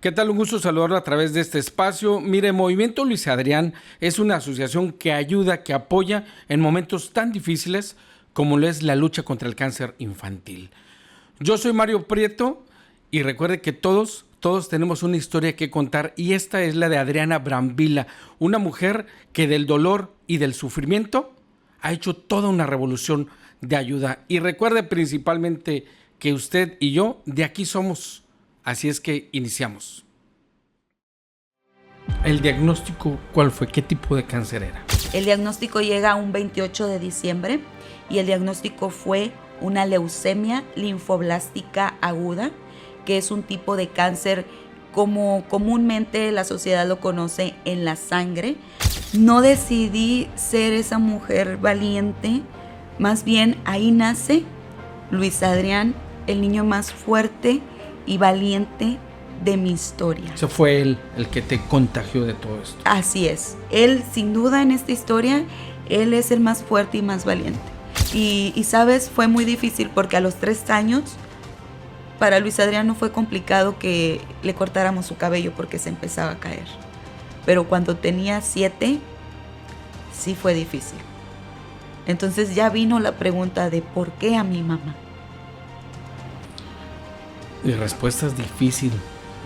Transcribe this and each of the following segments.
¿Qué tal? Un gusto saludarlo a través de este espacio. Mire, Movimiento Luis Adrián es una asociación que ayuda, que apoya en momentos tan difíciles como lo es la lucha contra el cáncer infantil. Yo soy Mario Prieto y recuerde que todos tenemos una historia que contar y esta es la de Adriana Brambila, una mujer que del dolor y del sufrimiento ha hecho toda una revolución de ayuda. Y recuerde principalmente que usted y yo de aquí somos. Así es que iniciamos. ¿El diagnóstico cuál fue? ¿Qué tipo de cáncer era? El diagnóstico llega un 28 de diciembre y el diagnóstico fue una leucemia linfoblástica aguda, que es un tipo de cáncer como comúnmente la sociedad lo conoce en la sangre. No decidí ser esa mujer valiente, más bien ahí nace Luis Adrián, el niño más fuerte y valiente de mi historia. Ese fue él el que te contagió de todo esto. Así es. Él, sin duda, en esta historia, él es el más fuerte y más valiente. Y sabes, fue muy difícil porque a los 3 años, para Luis Adrián no fue complicado que le cortáramos su cabello porque se empezaba a caer. Pero cuando tenía 7, sí fue difícil. Entonces ya vino la pregunta de ¿por qué a mi mamá? Y respuesta es difícil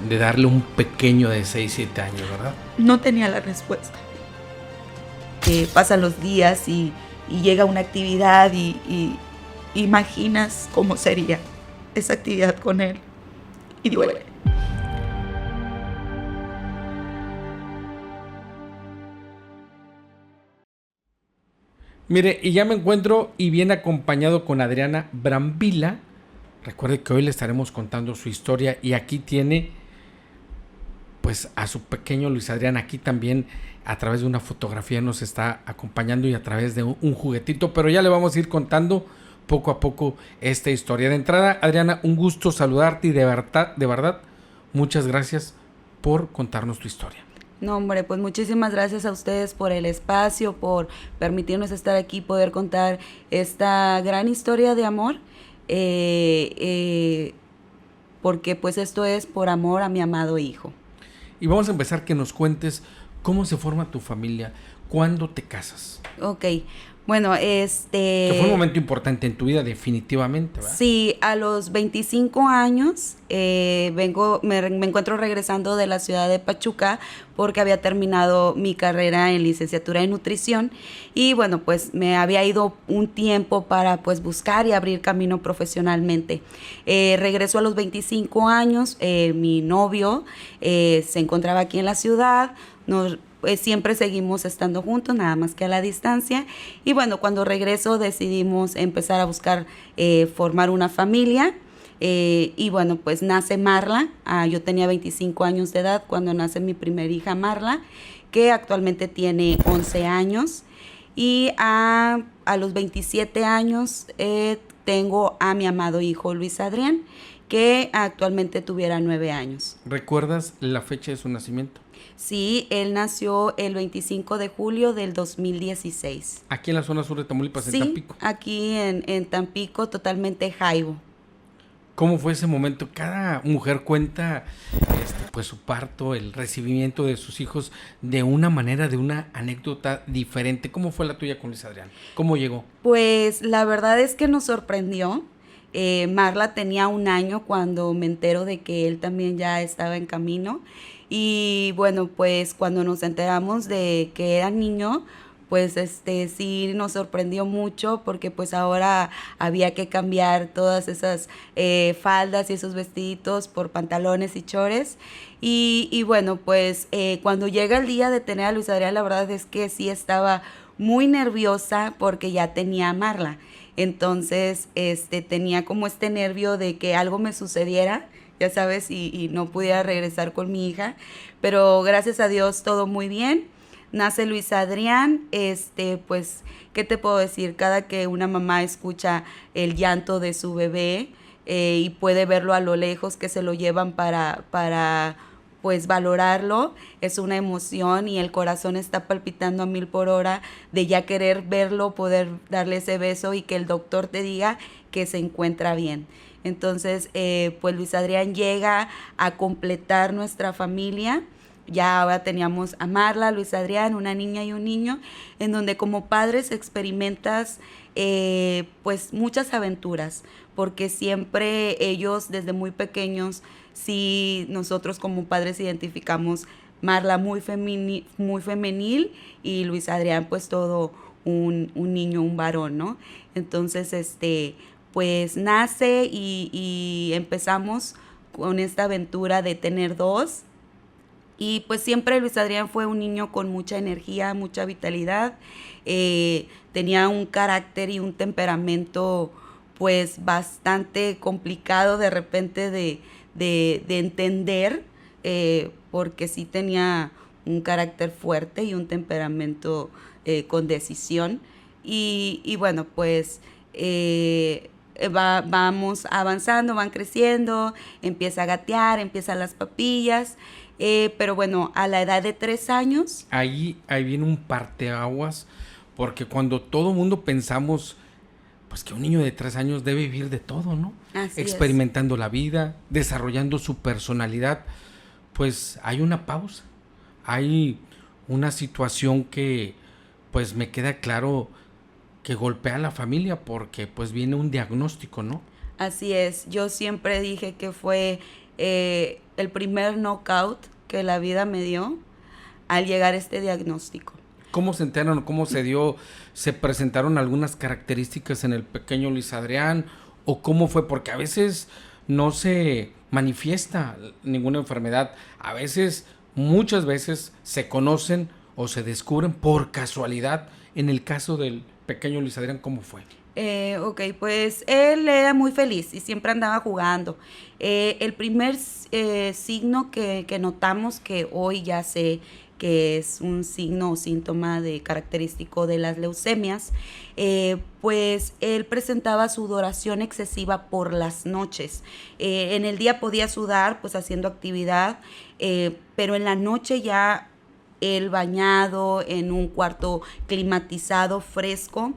de darle a un pequeño de 6, 7 años, ¿verdad? No tenía la respuesta. Pasan los días y llega una actividad y imaginas cómo sería esa actividad con él. Y duele. Mire, y ya me encuentro y bien acompañado con Adriana Brambila. Recuerde que hoy le estaremos contando su historia y aquí tiene pues a su pequeño Luis Adrián. Aquí también a través de una fotografía nos está acompañando y a través de un juguetito, pero ya le vamos a ir contando poco a poco esta historia. De entrada, Adriana, un gusto saludarte y de verdad, muchas gracias por contarnos tu historia. No, hombre, pues muchísimas gracias a ustedes por el espacio, por permitirnos estar aquí, poder contar esta gran historia de amor. Porque pues esto es por amor a mi amado hijo. Y vamos a empezar que nos cuentes cómo se forma tu familia, cuándo te casas. Ok, bueno, Que fue un momento importante en tu vida definitivamente, ¿verdad? Sí, a los 25 años me encuentro regresando de la ciudad de Pachuca porque había terminado mi carrera en licenciatura en nutrición y bueno, pues me había ido un tiempo para pues buscar y abrir camino profesionalmente. Regreso a los 25 años, mi novio se encontraba aquí en la ciudad, siempre seguimos estando juntos, nada más que a la distancia. Y bueno, cuando regreso decidimos empezar a buscar formar una familia. Y bueno, pues nace Marla. Yo tenía 25 años de edad cuando nace mi primera hija Marla, que actualmente tiene 11 años. Y a los 27 años tengo a mi amado hijo Luis Adrián, que actualmente tuviera 9 años. ¿Recuerdas la fecha de su nacimiento? Sí, él nació el 25 de julio del 2016. Aquí en la zona sur de Tamaulipas, sí, en Tampico. Aquí en Tampico, totalmente jaibo. ¿Cómo fue ese momento? Cada mujer cuenta pues su parto, el recibimiento de sus hijos de una manera, de una anécdota diferente. ¿Cómo fue la tuya con Luis Adrián? ¿Cómo llegó? Pues la verdad es que nos sorprendió. Marla tenía 1 año cuando me entero de que él también ya estaba en camino. Y bueno, pues cuando nos enteramos de que era niño, pues sí nos sorprendió mucho porque pues ahora había que cambiar todas esas faldas y esos vestiditos por pantalones y chores. Y bueno, pues cuando llega el día de tener a Luis Adrián, la verdad es que sí estaba muy nerviosa porque ya tenía a Marla. Entonces tenía como este nervio de que algo me sucediera, ya sabes, y no pudiera regresar con mi hija, pero gracias a Dios todo muy bien. Nace Luis Adrián, pues, ¿qué te puedo decir? Cada que una mamá escucha el llanto de su bebé y puede verlo a lo lejos, que se lo llevan para pues valorarlo, es una emoción y el corazón está palpitando a 1000 por hora de ya querer verlo, poder darle ese beso y que el doctor te diga que se encuentra bien. Entonces, pues Luis Adrián llega a completar nuestra familia. Ya ahora teníamos a Marla, Luis Adrián, una niña y un niño, en donde como padres experimentas pues muchas aventuras, porque siempre ellos desde muy pequeños, sí nosotros como padres identificamos Marla muy femenil y Luis Adrián pues todo un niño, un varón, ¿no? Entonces, pues nace y empezamos con esta aventura de tener dos. Y pues siempre Luis Adrián fue un niño con mucha energía, mucha vitalidad, tenía un carácter y un temperamento pues bastante complicado de repente de entender, porque sí tenía un carácter fuerte y un temperamento con decisión. Y bueno, pues vamos avanzando, van creciendo, empieza a gatear, empiezan las papillas. Pero bueno, a la edad de 3 años. Ahí viene un parteaguas, porque cuando todo mundo pensamos, pues que un niño de 3 años debe vivir de todo, ¿no? Así experimentando la vida, desarrollando su personalidad, pues hay una pausa, hay una situación que pues me queda claro que golpea a la familia porque pues viene un diagnóstico, ¿no? Así es, yo siempre dije que fue el primer knockout que la vida me dio al llegar a este diagnóstico. ¿Cómo se enteraron? ¿Cómo se dio? ¿Se presentaron algunas características en el pequeño Luis Adrián? ¿O cómo fue? Porque a veces no se manifiesta ninguna enfermedad. A veces, muchas veces, se conocen o se descubren por casualidad. En el caso del pequeño Luis Adrián, ¿cómo fue? Ok, pues él era muy feliz y siempre andaba jugando. El primer signo que notamos, que hoy ya sé que es un signo o síntoma de característico de las leucemias, pues él presentaba sudoración excesiva por las noches. En el día podía sudar, pues haciendo actividad, pero en la noche ya él bañado en un cuarto climatizado, fresco,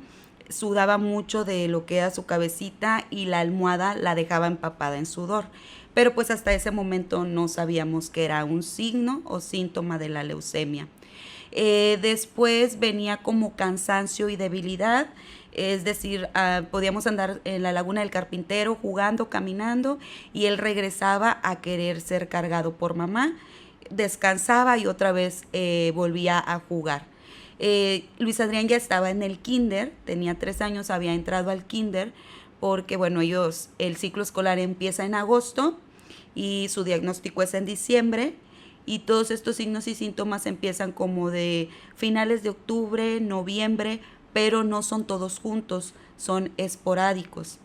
sudaba mucho de lo que era su cabecita y la almohada la dejaba empapada en sudor. Pero pues hasta ese momento no sabíamos que era un signo o síntoma de la leucemia. Después venía como cansancio y debilidad, es decir, podíamos andar en la Laguna del Carpintero jugando, caminando, y él regresaba a querer ser cargado por mamá, descansaba y otra vez volvía a jugar. Luis Adrián ya estaba en el kinder, tenía 3 años, había entrado al kinder, porque bueno, el ciclo escolar empieza en agosto y su diagnóstico es en diciembre, y todos estos signos y síntomas empiezan como de finales de octubre, noviembre, pero no son todos juntos, son esporádicos.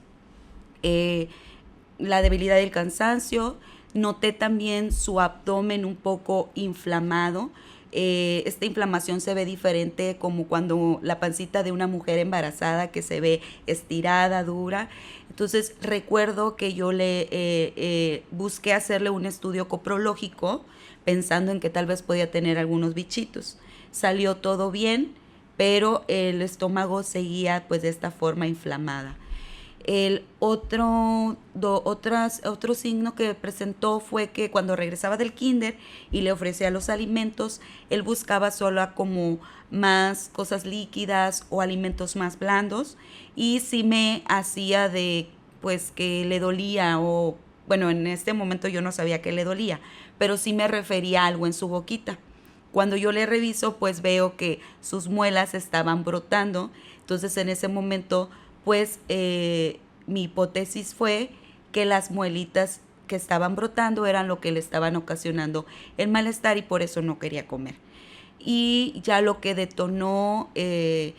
La debilidad del cansancio, noté también su abdomen un poco inflamado. Esta inflamación se ve diferente como cuando la pancita de una mujer embarazada, que se ve estirada, dura. Entonces recuerdo que yo le busqué hacerle un estudio coprológico pensando en que tal vez podía tener algunos bichitos. Salió todo bien, pero el estómago seguía pues de esta forma inflamada. El otro signo que presentó fue que cuando regresaba del kinder y le ofrecía los alimentos, él buscaba solo como más cosas líquidas o alimentos más blandos, y sí me hacía de pues que le dolía, o bueno, en este momento yo no sabía que le dolía, pero sí me refería a algo en su boquita. Cuando yo le reviso, pues veo que sus muelas estaban brotando. Entonces en ese momento pues mi hipótesis fue que las muelitas que estaban brotando eran lo que le estaban ocasionando el malestar, y por eso no quería comer. Y ya lo que detonó que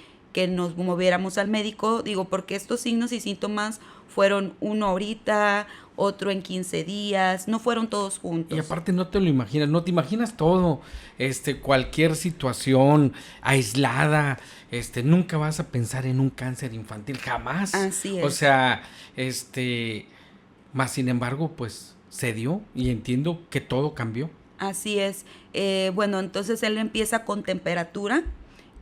nos moviéramos al médico, digo, porque estos signos y síntomas fueron uno ahorita, otro en 15 días, no fueron todos juntos. Y aparte no te lo imaginas, no te imaginas todo, cualquier situación aislada, nunca vas a pensar en un cáncer infantil, jamás. Así es. O sea, más sin embargo, pues se dio, y entiendo que todo cambió. Así es. Bueno, entonces él empieza con temperatura,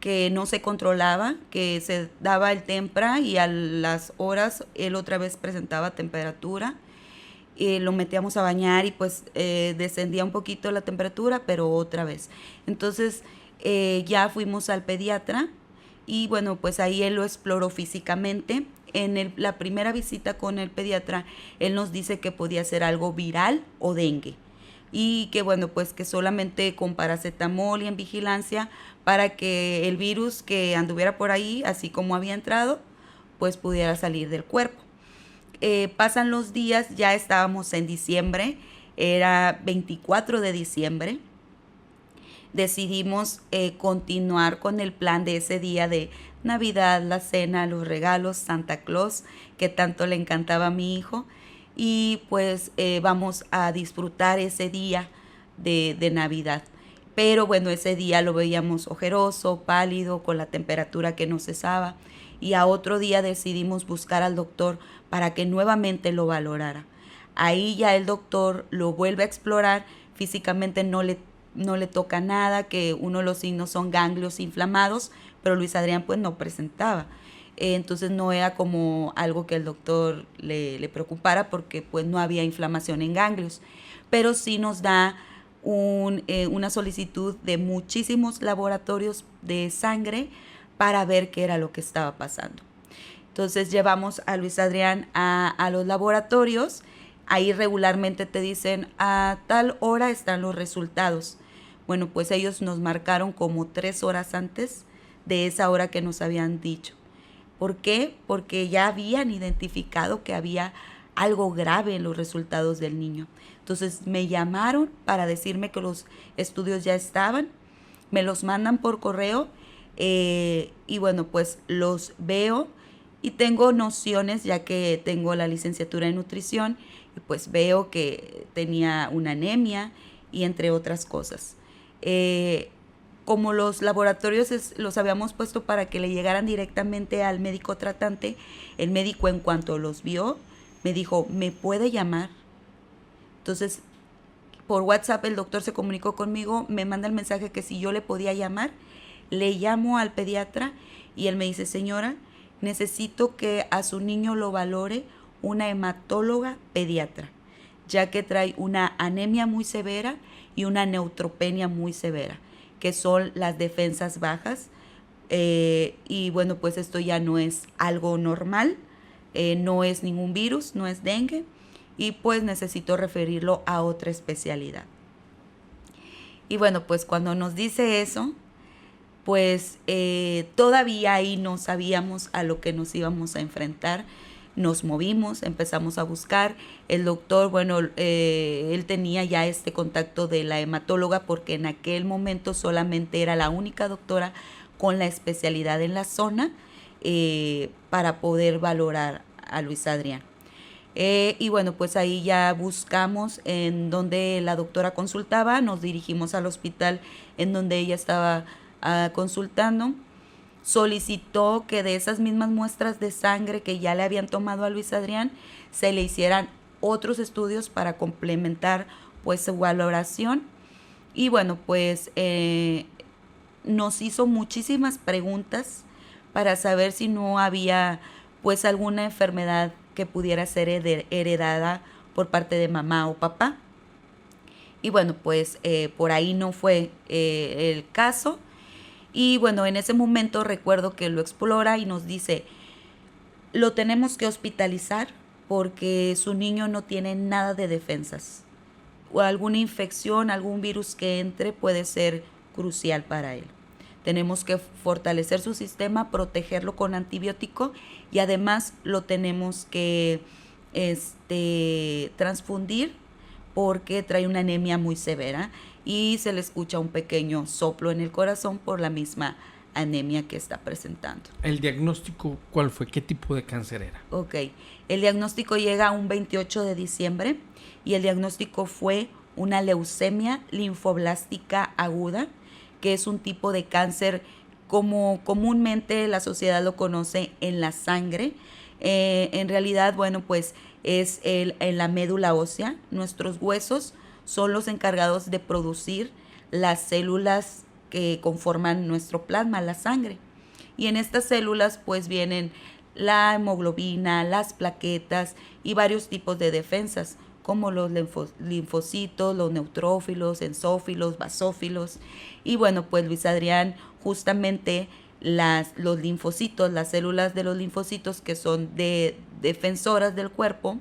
que no se controlaba, que se daba el tempra y a las horas él otra vez presentaba temperatura. Lo metíamos a bañar y pues descendía un poquito la temperatura, pero otra vez. Entonces ya fuimos al pediatra y bueno, pues ahí él lo exploró físicamente. La primera visita con el pediatra, él nos dice que podía ser algo viral o dengue. Y que bueno, pues que solamente con paracetamol y en vigilancia para que el virus que anduviera por ahí, así como había entrado, pues pudiera salir del cuerpo. Pasan los días, ya estábamos en diciembre, era 24 de diciembre. Decidimos continuar con el plan de ese día de Navidad, la cena, los regalos, Santa Claus, que tanto le encantaba a mi hijo. Y pues vamos a disfrutar ese día de Navidad. Pero bueno, ese día lo veíamos ojeroso, pálido, con la temperatura que no cesaba. Y a otro día decidimos buscar al doctor para que nuevamente lo valorara. Ahí ya el doctor lo vuelve a explorar, físicamente no le toca nada, que uno de los signos son ganglios inflamados, pero Luis Adrián pues no presentaba. Entonces no era como algo que el doctor le preocupara porque pues no había inflamación en ganglios, pero sí nos da una solicitud de muchísimos laboratorios de sangre para ver qué era lo que estaba pasando. Entonces llevamos a Luis Adrián a los laboratorios. Ahí regularmente te dicen a tal hora están los resultados. Bueno, pues ellos nos marcaron como 3 horas antes de esa hora que nos habían dicho. ¿Por qué? Porque ya habían identificado que había algo grave en los resultados del niño. Entonces me llamaron para decirme que los estudios ya estaban, me los mandan por correo y bueno, pues los veo y tengo nociones ya que tengo la licenciatura en nutrición y pues veo que tenía una anemia y entre otras cosas. Como los laboratorios los habíamos puesto para que le llegaran directamente al médico tratante, el médico en cuanto los vio me dijo, ¿me puede llamar? Entonces, por WhatsApp el doctor se comunicó conmigo, me manda el mensaje que si yo le podía llamar, le llamo al pediatra y él me dice, señora, necesito que a su niño lo valore una hematóloga pediatra, ya que trae una anemia muy severa y una neutropenia muy severa, que son las defensas bajas. Y bueno, pues esto ya no es algo normal, no es ningún virus, no es dengue, y pues necesito referirlo a otra especialidad. Y bueno, pues cuando nos dice eso, pues todavía ahí no sabíamos a lo que nos íbamos a enfrentar. Nos movimos, empezamos a buscar. El doctor, bueno, él tenía ya este contacto de la hematóloga porque en aquel momento solamente era la única doctora con la especialidad en la zona para poder valorar a Luis Adrián. Y bueno, pues ahí ya buscamos en donde la doctora consultaba, nos dirigimos al hospital en donde ella estaba consultando. Solicitó que de esas mismas muestras de sangre que ya le habían tomado a Luis Adrián, se le hicieran otros estudios para complementar pues su valoración. Y bueno, pues nos hizo muchísimas preguntas para saber si no había pues alguna enfermedad que pudiera ser heredada por parte de mamá o papá. Y bueno, pues por ahí no fue el caso. Y bueno, en ese momento recuerdo que lo explora y nos dice, lo tenemos que hospitalizar porque su niño no tiene nada de defensas. O alguna infección, algún virus que entre puede ser crucial para él. Tenemos que fortalecer su sistema, protegerlo con antibiótico y además lo tenemos que transfundir porque trae una anemia muy severa y se le escucha un pequeño soplo en el corazón por la misma anemia que está presentando. ¿El diagnóstico cuál fue? ¿Qué tipo de cáncer era? Ok, el diagnóstico llega un 28 de diciembre y el diagnóstico fue una leucemia linfoblástica aguda, que es un tipo de cáncer como comúnmente la sociedad lo conoce en la sangre. En realidad, bueno, pues es en la médula ósea. Nuestros huesos son los encargados de producir las células que conforman nuestro plasma, la sangre. Y en estas células pues vienen la hemoglobina, las plaquetas y varios tipos de defensas, como los linfocitos, los neutrófilos, enzófilos, basófilos. Y bueno, pues Luis Adrián, justamente los linfocitos, las células de los linfocitos que son defensoras del cuerpo,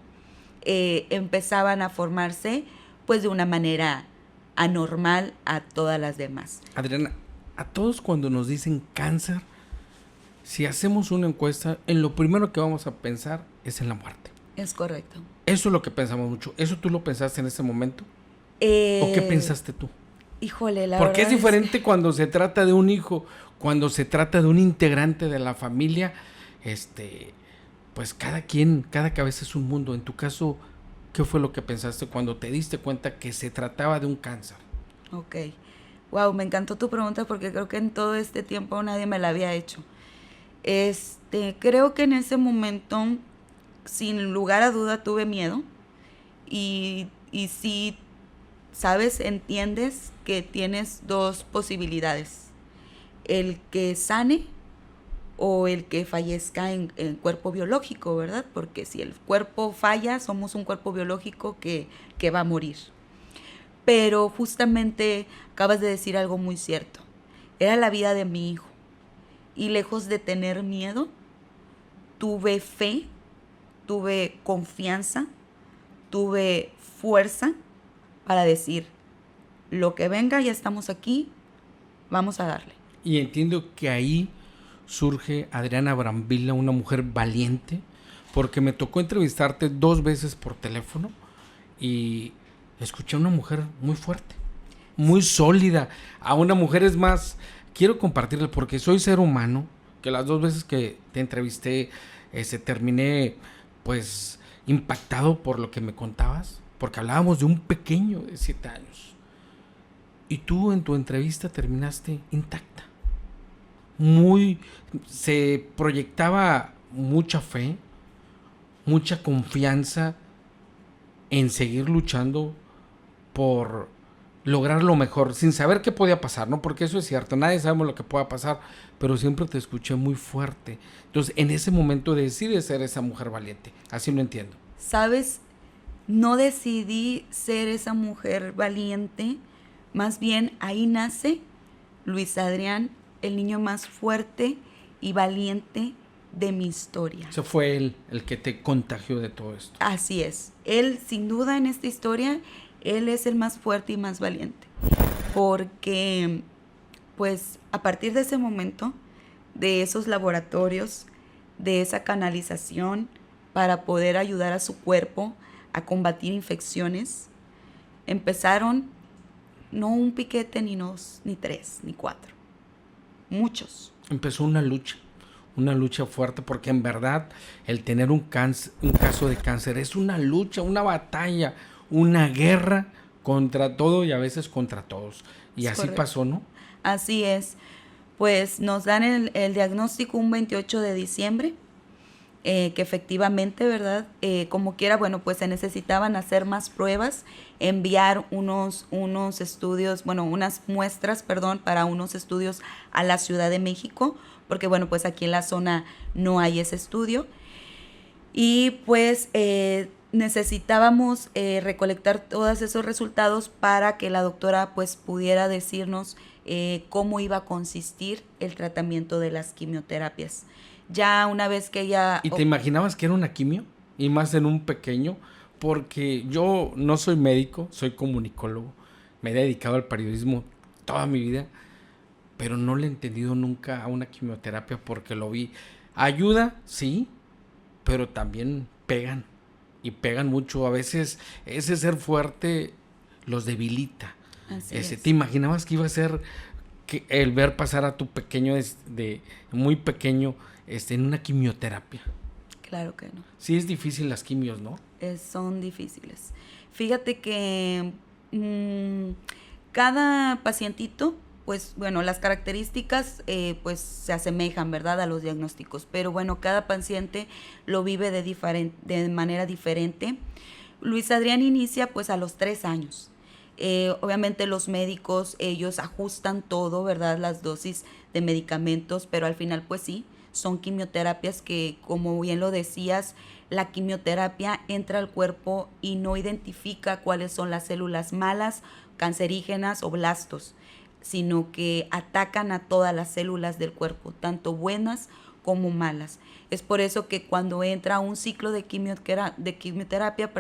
empezaban a formarse pues de una manera anormal a todas las demás. Adriana, a todos cuando nos dicen cáncer, si hacemos una encuesta, en lo primero que vamos a pensar es en la muerte. Es correcto. Eso es lo que pensamos mucho. ¿Eso tú lo pensaste en ese momento? ¿O qué pensaste tú? Híjole, la Porque verdad es diferente cuando se trata de un hijo, cuando se trata de un integrante de la familia, pues cada cabeza es un mundo. En tu caso, ¿qué fue lo que pensaste cuando te diste cuenta que se trataba de un cáncer? Ok. Wow, me encantó tu pregunta porque creo que en todo este tiempo nadie me la había hecho. Creo que en ese momento, sin lugar a duda, tuve miedo. Y sí, sabes, entiendes que tienes dos posibilidades. El que sane o el que fallezca en cuerpo biológico, ¿verdad? Porque si el cuerpo falla, somos un cuerpo biológico que va a morir. Pero justamente acabas de decir algo muy cierto. Era la vida de mi hijo. Y lejos de tener miedo, tuve fe, tuve confianza, tuve fuerza para decir, lo que venga, ya estamos aquí, vamos a darle. Y entiendo que ahí surge Adriana Brambila, una mujer valiente, porque me tocó entrevistarte 2 veces por teléfono y escuché a una mujer muy fuerte, muy sólida, a una mujer es más, quiero compartirle porque soy ser humano, que las 2 veces que te entrevisté terminé pues impactado por lo que me contabas, porque hablábamos de un pequeño de 7 años y tú en tu entrevista terminaste intacta. Se proyectaba mucha fe, mucha confianza en seguir luchando por lograr lo mejor, sin saber qué podía pasar, ¿no? Porque eso es cierto, nadie sabemos lo que pueda pasar, pero siempre te escuché muy fuerte. Entonces, en ese momento decides ser esa mujer valiente, así lo entiendo. ¿Sabes? No decidí ser esa mujer valiente, más bien ahí nace Luis Adrián, el niño más fuerte y valiente de mi historia. Ese fue él el que te contagió de todo esto. Así es. Él, sin duda, en esta historia, él es el más fuerte y más valiente. Porque, pues, a partir de ese momento, de esos laboratorios, de esa canalización para poder ayudar a su cuerpo a combatir infecciones, empezaron no un piquete, ni 2, ni 3, ni 4. Muchos. Empezó una lucha fuerte, porque en verdad el tener un caso de cáncer es una lucha, una batalla, una guerra contra todo y a veces contra todos. Y así Correcto. pasó, ¿no? Así es. Pues nos dan el diagnóstico un 28 de diciembre, que efectivamente, ¿verdad? Como quiera, bueno, pues se necesitaban hacer más pruebas, enviar unas muestras, para unos estudios a la Ciudad de México, porque bueno, pues aquí en la zona no hay ese estudio. Y pues necesitábamos recolectar todos esos resultados para que la doctora pues pudiera decirnos cómo iba a consistir el tratamiento de las quimioterapias. Ya una vez que ella... ¿Y te imaginabas que era una quimio? Y más en un pequeño, porque yo no soy médico, soy comunicólogo, me he dedicado al periodismo toda mi vida, pero no le he entendido nunca a una quimioterapia porque lo vi. Ayuda, sí, pero también pegan, y pegan mucho. A veces ese ser fuerte los debilita. Así es. ¿Te imaginabas que iba a ser el ver pasar a tu pequeño de muy pequeño en una quimioterapia? Claro que no. Sí es difícil las quimios, ¿no? Son difíciles. Fíjate que cada pacientito, pues bueno, las características pues se asemejan, ¿verdad?, a los diagnósticos, pero bueno, cada paciente lo vive de manera diferente. Luis Adrián inicia pues a los 3 años. Obviamente los médicos, ellos ajustan todo, ¿verdad? Las dosis de medicamentos, pero al final pues sí, son quimioterapias que, como bien lo decías, la quimioterapia entra al cuerpo y no identifica cuáles son las células malas, cancerígenas o blastos, sino que atacan a todas las células del cuerpo, tanto buenas como malas. Es por eso que cuando entra un ciclo de quimioterapia,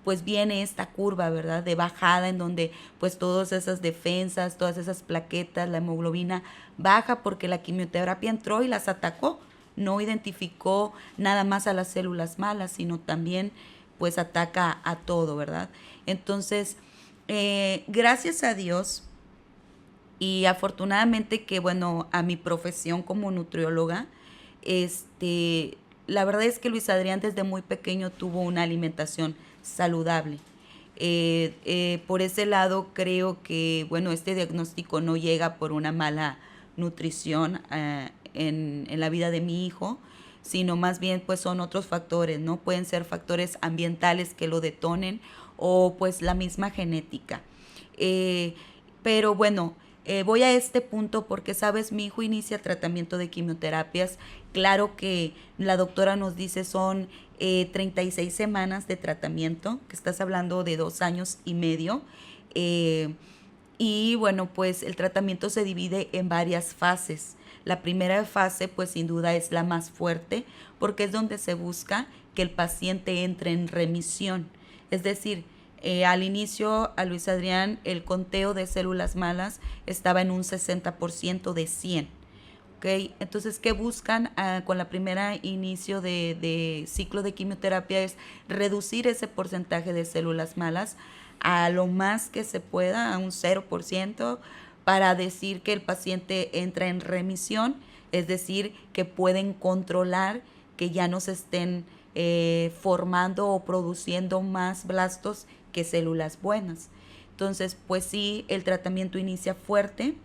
pues viene esta curva, ¿verdad? De bajada, en donde pues todas esas defensas, todas esas plaquetas, la hemoglobina baja porque la quimioterapia entró y las atacó. No identificó nada más a las células malas, sino también pues ataca a todo, ¿verdad? Entonces, gracias a Dios y afortunadamente que, bueno, a mi profesión como nutrióloga, la verdad es que Luis Adrián desde muy pequeño tuvo una alimentación saludable. Por ese lado creo que, bueno, este diagnóstico no llega por una mala nutrición en la vida de mi hijo, sino más bien pues son otros factores, ¿no? Pueden ser factores ambientales que lo detonen o pues la misma genética. Pero bueno, voy a este punto porque, sabes, mi hijo inicia tratamiento de quimioterapias. Claro que la doctora nos dice son 36 semanas de tratamiento, que estás hablando de 2 años y medio. Y bueno, pues el tratamiento se divide en varias fases. La primera fase, pues sin duda es la más fuerte, porque es donde se busca que el paciente entre en remisión. Es decir, al inicio a Luis Adrián el conteo de células malas estaba en un 60% de 100. ¿Okay? Entonces, ¿qué buscan con la primera inicio de ciclo de quimioterapia? Es reducir ese porcentaje de células malas a lo más que se pueda, a un 0%, para decir que el paciente entra en remisión, es decir, que pueden controlar que ya no se estén formando o produciendo más blastos que células buenas. Entonces, pues sí, el tratamiento inicia fuerte,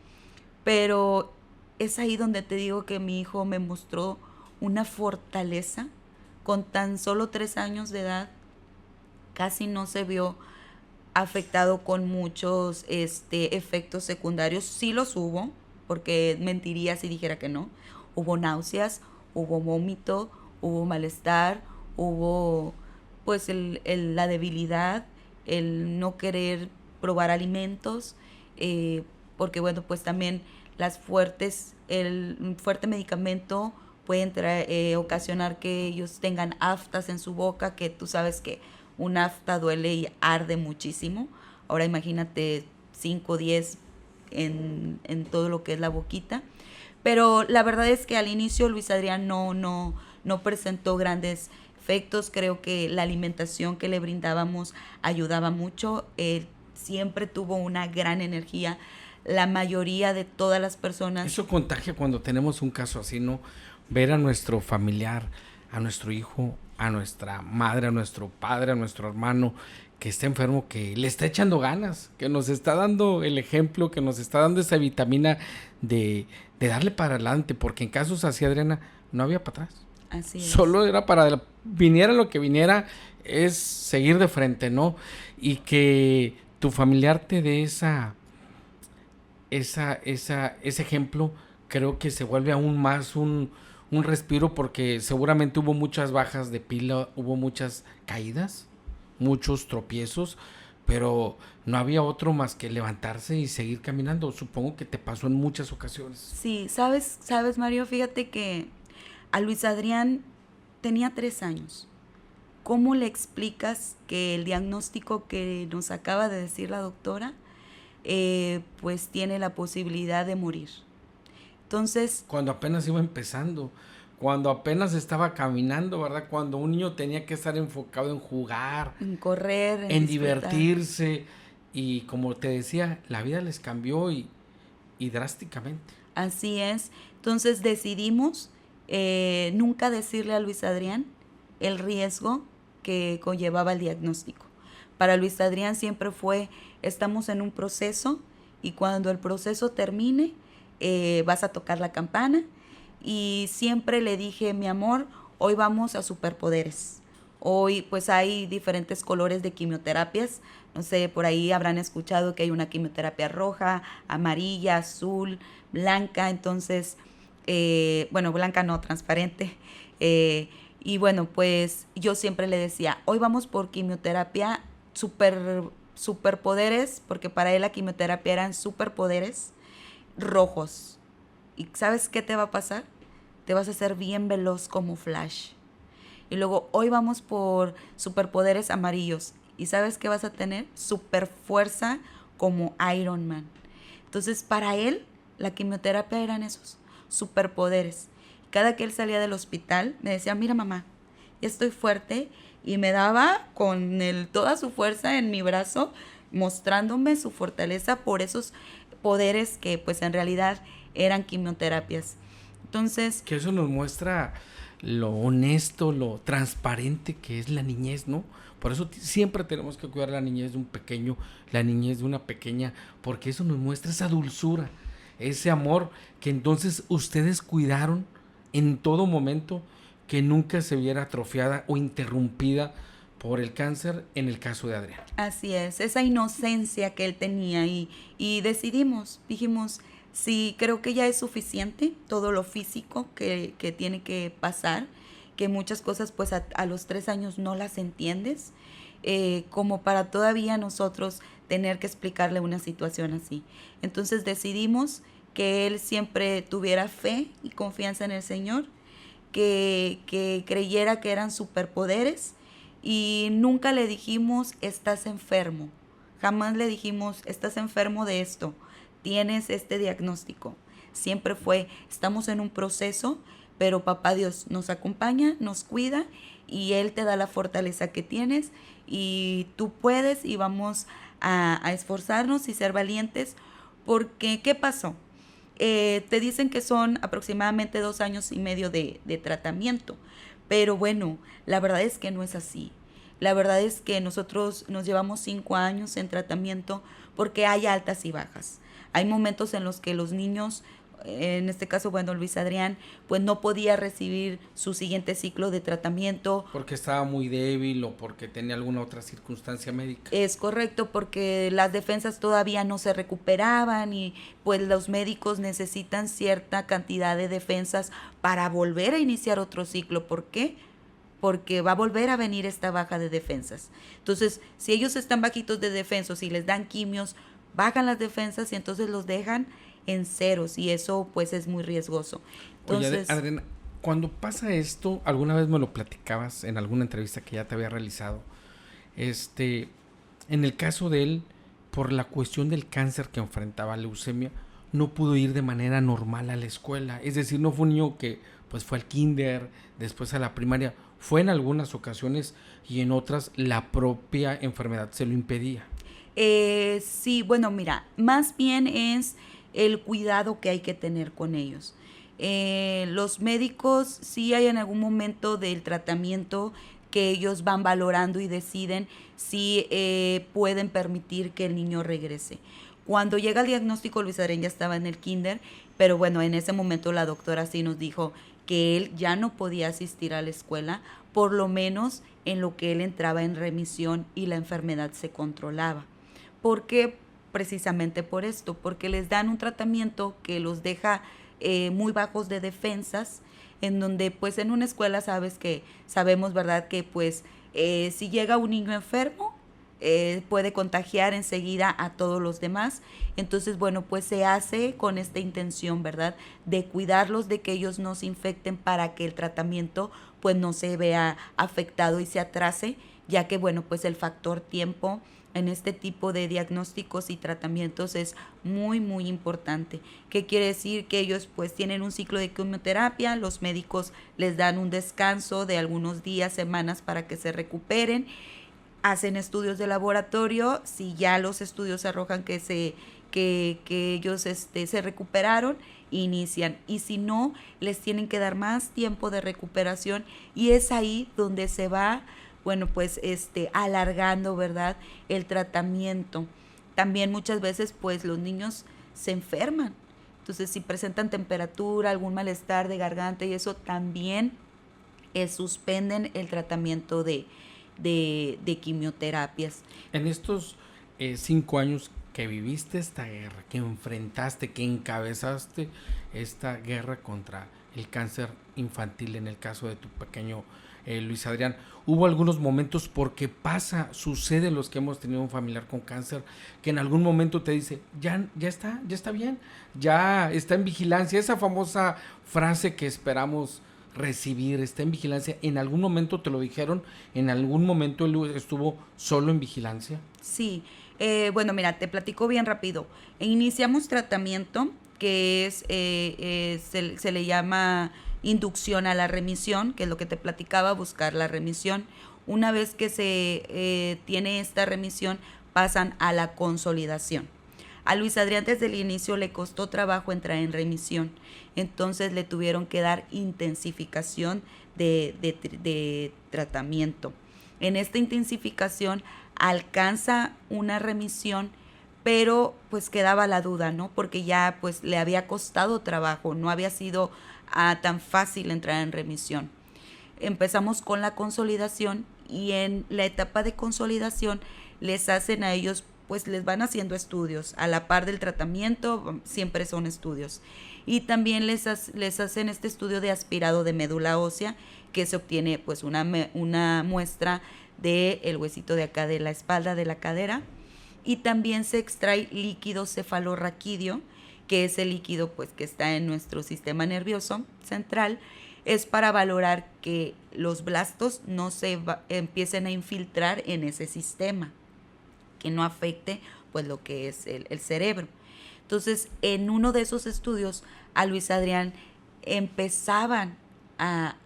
pero es ahí donde te digo que mi hijo me mostró una fortaleza. Con tan solo 3 años de edad, casi no se vio afectado con muchos efectos secundarios. Sí los hubo, porque mentiría si dijera que no. Hubo náuseas, hubo vómito, hubo malestar, hubo pues la debilidad, el no querer probar alimentos, porque bueno, pues también el fuerte medicamento puede ocasionar que ellos tengan aftas en su boca, que tú sabes que un afta duele y arde muchísimo. Ahora imagínate 5 o 10 en todo lo que es la boquita. Pero la verdad es que al inicio Luis Adrián no presentó grandes efectos. Creo que la alimentación que le brindábamos ayudaba mucho. Él siempre tuvo una gran energía. La mayoría de todas las personas... Eso contagia cuando tenemos un caso así, ¿no? Ver a nuestro familiar, a nuestro hijo, a nuestra madre, a nuestro padre, a nuestro hermano que está enfermo, que le está echando ganas, que nos está dando el ejemplo, que nos está dando esa vitamina de darle para adelante, porque en casos así, Adriana, no había para atrás. Así es. Solo era para viniera lo que viniera, es seguir de frente, ¿no? Y que tu familiar te dé ese ejemplo, creo que se vuelve aún más un respiro, porque seguramente hubo muchas bajas de pila, hubo muchas caídas, muchos tropiezos, pero no había otro más que levantarse y seguir caminando. Supongo que te pasó en muchas ocasiones. Sí, sabes, Mario, fíjate que a Luis Adrián tenía 3 años. ¿Cómo le explicas que el diagnóstico que nos acaba de decir la doctora, pues tiene la posibilidad de morir? Entonces... Cuando apenas iba empezando, cuando apenas estaba caminando, ¿verdad? Cuando un niño tenía que estar enfocado en jugar, en correr, en divertirse. Y como te decía, la vida les cambió y drásticamente. Así es. Entonces decidimos nunca decirle a Luis Adrián el riesgo que conllevaba el diagnóstico. Para Luis Adrián siempre fue, estamos en un proceso y cuando el proceso termine, vas a tocar la campana. Y siempre le dije, mi amor, hoy vamos a superpoderes. Hoy pues hay diferentes colores de quimioterapias. No sé, por ahí habrán escuchado que hay una quimioterapia roja, amarilla, azul, blanca. Entonces, bueno, blanca no, transparente. Y bueno, pues yo siempre le decía, hoy vamos por quimioterapia superpoderes, porque para él la quimioterapia eran superpoderes rojos. ¿Y sabes qué te va a pasar? Te vas a hacer bien veloz como Flash. Y luego hoy vamos por superpoderes amarillos. ¿Y sabes qué vas a tener? Super fuerza como Iron Man. Entonces, para él, la quimioterapia eran esos superpoderes. Cada que él salía del hospital, me decía, mira mamá, ya estoy fuerte. Y me daba con toda su fuerza en mi brazo, mostrándome su fortaleza por esos poderes que pues en realidad eran quimioterapias. Entonces, Que eso nos muestra lo honesto, lo transparente que es la niñez, ¿no? Por eso siempre tenemos que cuidar la niñez de un pequeño, la niñez de una pequeña, porque eso nos muestra esa dulzura, ese amor que entonces ustedes cuidaron en todo momento, que nunca se viera atrofiada o interrumpida por el cáncer en el caso de Adrián. así es, esa inocencia que él tenía y dijimos, sí, creo que ya es suficiente todo lo físico que tiene que pasar, que muchas cosas pues a los 3 años no las entiendes, como para todavía nosotros tener que explicarle una situación así. Entonces decidimos que él siempre tuviera fe y confianza en el Señor, que creyera que eran superpoderes y nunca le dijimos estás enfermo, jamás le dijimos estás enfermo de esto, tienes este diagnóstico. Siempre fue estamos en un proceso, pero papá Dios nos acompaña, nos cuida y Él te da la fortaleza que tienes y tú puedes y vamos a esforzarnos y ser valientes porque ¿qué pasó? Te dicen que son aproximadamente 2 años y medio de tratamiento, pero bueno, la verdad es que no es así. La verdad es que nosotros nos llevamos 5 años en tratamiento porque hay altas y bajas. Hay momentos en los que los niños, en este caso, bueno, Luis Adrián, pues no podía recibir su siguiente ciclo de tratamiento. Porque estaba muy débil o porque tenía alguna otra circunstancia médica. Es correcto, porque las defensas todavía no se recuperaban y pues los médicos necesitan cierta cantidad de defensas para volver a iniciar otro ciclo. ¿Por qué? Porque va a volver a venir esta baja de defensas. Entonces, si ellos están bajitos de defensas y les dan quimios, bajan las defensas y entonces los dejan en ceros y eso pues es muy riesgoso. Entonces, oye, Adriana, cuando pasa esto, alguna vez me lo platicabas en alguna entrevista que ya te había realizado, en el caso de él, por la cuestión del cáncer que enfrentaba, leucemia, no pudo ir de manera normal a la escuela. Es decir, no fue un niño que pues fue al kinder, después a la primaria. Fue en algunas ocasiones y en otras la propia enfermedad se lo impedía. Sí, bueno, mira, más bien es el cuidado que hay que tener con ellos. Los médicos sí hay en algún momento del tratamiento que ellos van valorando y deciden si pueden permitir que el niño regrese. Cuando llega el diagnóstico, Luis Adrián ya estaba en el kinder, pero bueno, en ese momento la doctora sí nos dijo que él ya no podía asistir a la escuela, por lo menos en lo que él entraba en remisión y la enfermedad se controlaba. ¿Por qué? Precisamente por esto, porque les dan un tratamiento que los deja muy bajos de defensas, en donde pues en una escuela sabemos, ¿verdad? Que pues si llega un niño enfermo, puede contagiar enseguida a todos los demás. Entonces, bueno, pues se hace con esta intención, ¿verdad? De cuidarlos, de que ellos no se infecten para que el tratamiento pues no se vea afectado y se atrase, ya que, bueno, pues el factor tiempo en este tipo de diagnósticos y tratamientos es muy, muy importante. ¿Qué quiere decir? Que ellos pues tienen un ciclo de quimioterapia, los médicos les dan un descanso de algunos días, semanas para que se recuperen, hacen estudios de laboratorio, si ya los estudios arrojan que ellos se recuperaron, inician, y si no, les tienen que dar más tiempo de recuperación y es ahí donde se va, bueno, pues alargando, ¿verdad?, el tratamiento. También muchas veces pues los niños se enferman, entonces si presentan temperatura, algún malestar de garganta y eso también suspenden el tratamiento de quimioterapias. En estos 5 años que viviste esta guerra, que enfrentaste, que encabezaste esta guerra contra el cáncer infantil, en el caso de tu pequeño Luis Adrián, hubo algunos momentos, porque sucede los que hemos tenido un familiar con cáncer, que en algún momento te dice, ya está bien, ya está en vigilancia, esa famosa frase que esperamos recibir, está en vigilancia. ¿En algún momento te lo dijeron? ¿En algún momento él estuvo solo en vigilancia? Sí, bueno, mira, te platico bien rápido. Iniciamos tratamiento que se le llama inducción a la remisión, que es lo que te platicaba, buscar la remisión. Una vez que se tiene esta remisión, pasan a la consolidación. A Luis Adrián desde el inicio le costó trabajo entrar en remisión, entonces le tuvieron que dar intensificación de tratamiento. En esta intensificación alcanza una remisión, pero pues quedaba la duda, ¿no? Porque ya pues le había costado trabajo, no había sido tan fácil entrar en remisión. Empezamos con la consolidación y en la etapa de consolidación les hacen a ellos, pues les van haciendo estudios, a la par del tratamiento siempre son estudios. Y también les hacen este estudio de aspirado de médula ósea, que se obtiene pues una muestra del huesito de acá de la espalda, de la cadera, y también se extrae líquido cefalorraquídeo, que es el líquido pues que está en nuestro sistema nervioso central. Es para valorar que los blastos no empiecen a infiltrar en ese sistema, que no afecte pues lo que es el cerebro. Entonces, en uno de esos estudios, a Luis Adrián empezaban a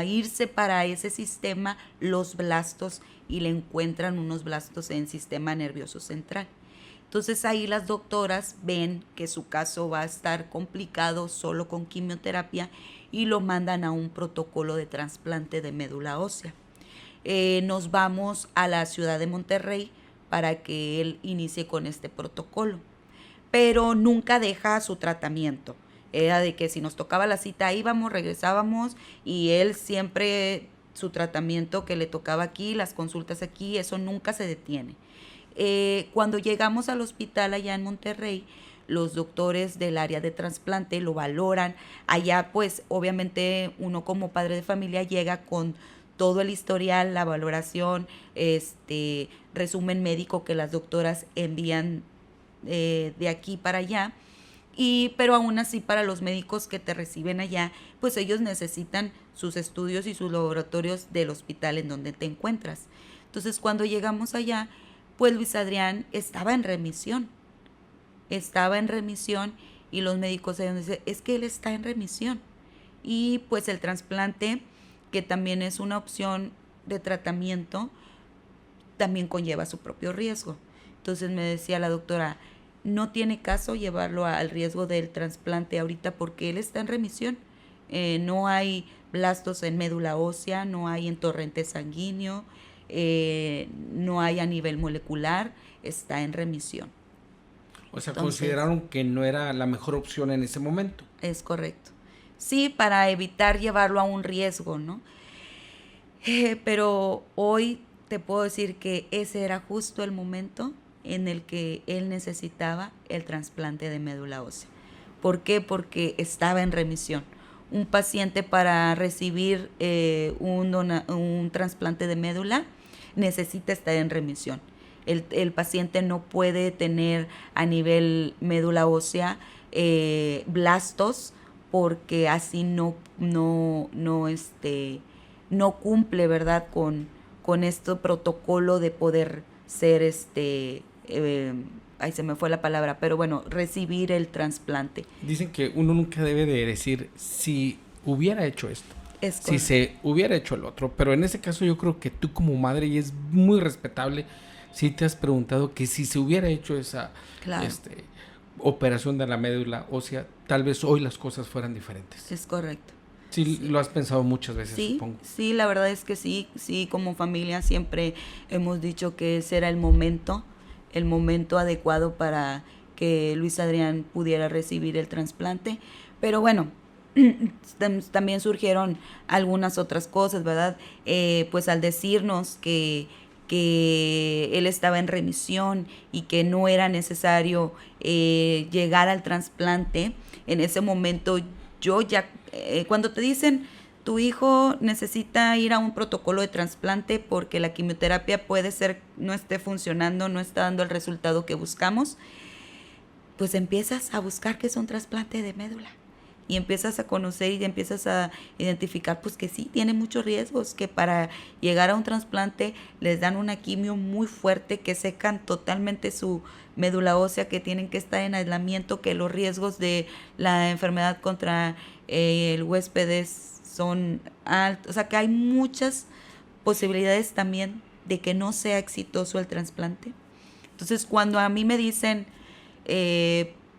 irse para ese sistema los blastos y le encuentran unos blastos en el sistema nervioso central. Entonces ahí las doctoras ven que su caso va a estar complicado solo con quimioterapia y lo mandan a un protocolo de trasplante de médula ósea. Nos vamos a la ciudad de Monterrey para que él inicie con este protocolo, pero nunca deja su tratamiento. Era de que si nos tocaba la cita íbamos, regresábamos, y él siempre su tratamiento que le tocaba aquí, las consultas aquí, eso nunca se detiene. Cuando llegamos al hospital allá en Monterrey, los doctores del área de trasplante lo valoran. Allá pues obviamente uno como padre de familia llega con todo el historial, la valoración, resumen médico que las doctoras envían de aquí para allá. Pero aún así para los médicos que te reciben allá, pues ellos necesitan sus estudios y sus laboratorios del hospital en donde te encuentras. Entonces cuando llegamos allá, pues Luis Adrián estaba en remisión y los médicos dicen, es que él está en remisión. Y pues el trasplante, que también es una opción de tratamiento, también conlleva su propio riesgo. Entonces me decía la doctora, no tiene caso llevarlo al riesgo del trasplante ahorita porque él está en remisión. No hay blastos en médula ósea, no hay en torrente sanguíneo, no hay a nivel molecular, está en remisión. O sea, entonces, consideraron que no era la mejor opción en ese momento. Es correcto. Sí, para evitar llevarlo a un riesgo, ¿no? Pero hoy te puedo decir que ese era justo el momento en el que él necesitaba el trasplante de médula ósea. ¿Por qué? Porque estaba en remisión. Un paciente para recibir un trasplante de médula necesita estar en remisión. El paciente no puede tener a nivel médula ósea blastos, porque así no cumple, ¿verdad?, con este protocolo de poder ser ahí se me fue la palabra, pero bueno, recibir el trasplante. Dicen que uno nunca debe de decir si hubiera hecho esto, si se hubiera hecho el otro, pero en ese caso yo creo que tú como madre, y es muy respetable, si te has preguntado que si se hubiera hecho esa operación de la médula ósea, tal vez hoy las cosas fueran diferentes. Es correcto. Sí, lo has pensado muchas veces, sí, supongo. Sí, la verdad es que sí, como familia siempre hemos dicho que ese era el momento adecuado para que Luis Adrián pudiera recibir el trasplante. Pero bueno, también surgieron algunas otras cosas, ¿verdad? Pues al decirnos que él estaba en remisión y que no era necesario llegar al trasplante, en ese momento yo ya, cuando te dicen tu hijo necesita ir a un protocolo de trasplante porque la quimioterapia puede ser no esté funcionando, no está dando el resultado que buscamos, pues empiezas a buscar qué es un trasplante de médula. Y empiezas a conocer y empiezas a identificar pues que sí, tiene muchos riesgos, que para llegar a un trasplante les dan una quimio muy fuerte, que secan totalmente su médula ósea, que tienen que estar en aislamiento, que los riesgos de la enfermedad contra el huésped son altos, o sea que hay muchas posibilidades también de que no sea exitoso el trasplante. Entonces cuando a mí me dicen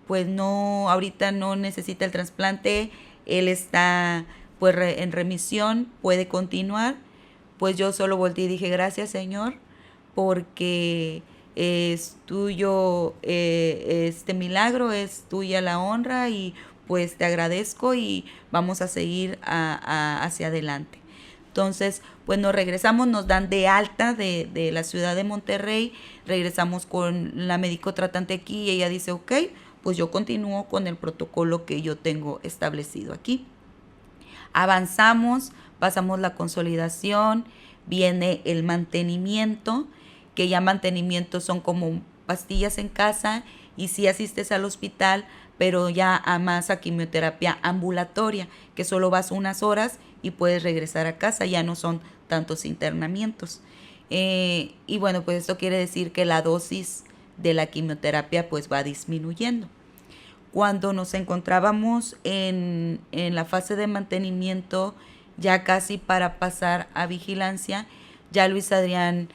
pues no, ahorita no necesita el trasplante, él está pues en remisión, puede continuar, pues yo solo volteé y dije gracias Señor porque es tuyo este milagro, es tuya la honra y pues te agradezco y vamos a seguir hacia adelante. Entonces, pues nos regresamos, nos dan de alta de la ciudad de Monterrey, regresamos con la médico tratante aquí y ella dice, ok, pues yo continúo con el protocolo que yo tengo establecido aquí. Avanzamos, pasamos la consolidación, viene el mantenimiento, que ya mantenimiento son como pastillas en casa y si asistes al hospital, pero ya a más a quimioterapia ambulatoria, que solo vas unas horas y puedes regresar a casa, ya no son tantos internamientos. Y bueno, pues esto quiere decir que la dosis de la quimioterapia pues va disminuyendo. Cuando nos encontrábamos en la fase de mantenimiento, ya casi para pasar a vigilancia, ya Luis Adrián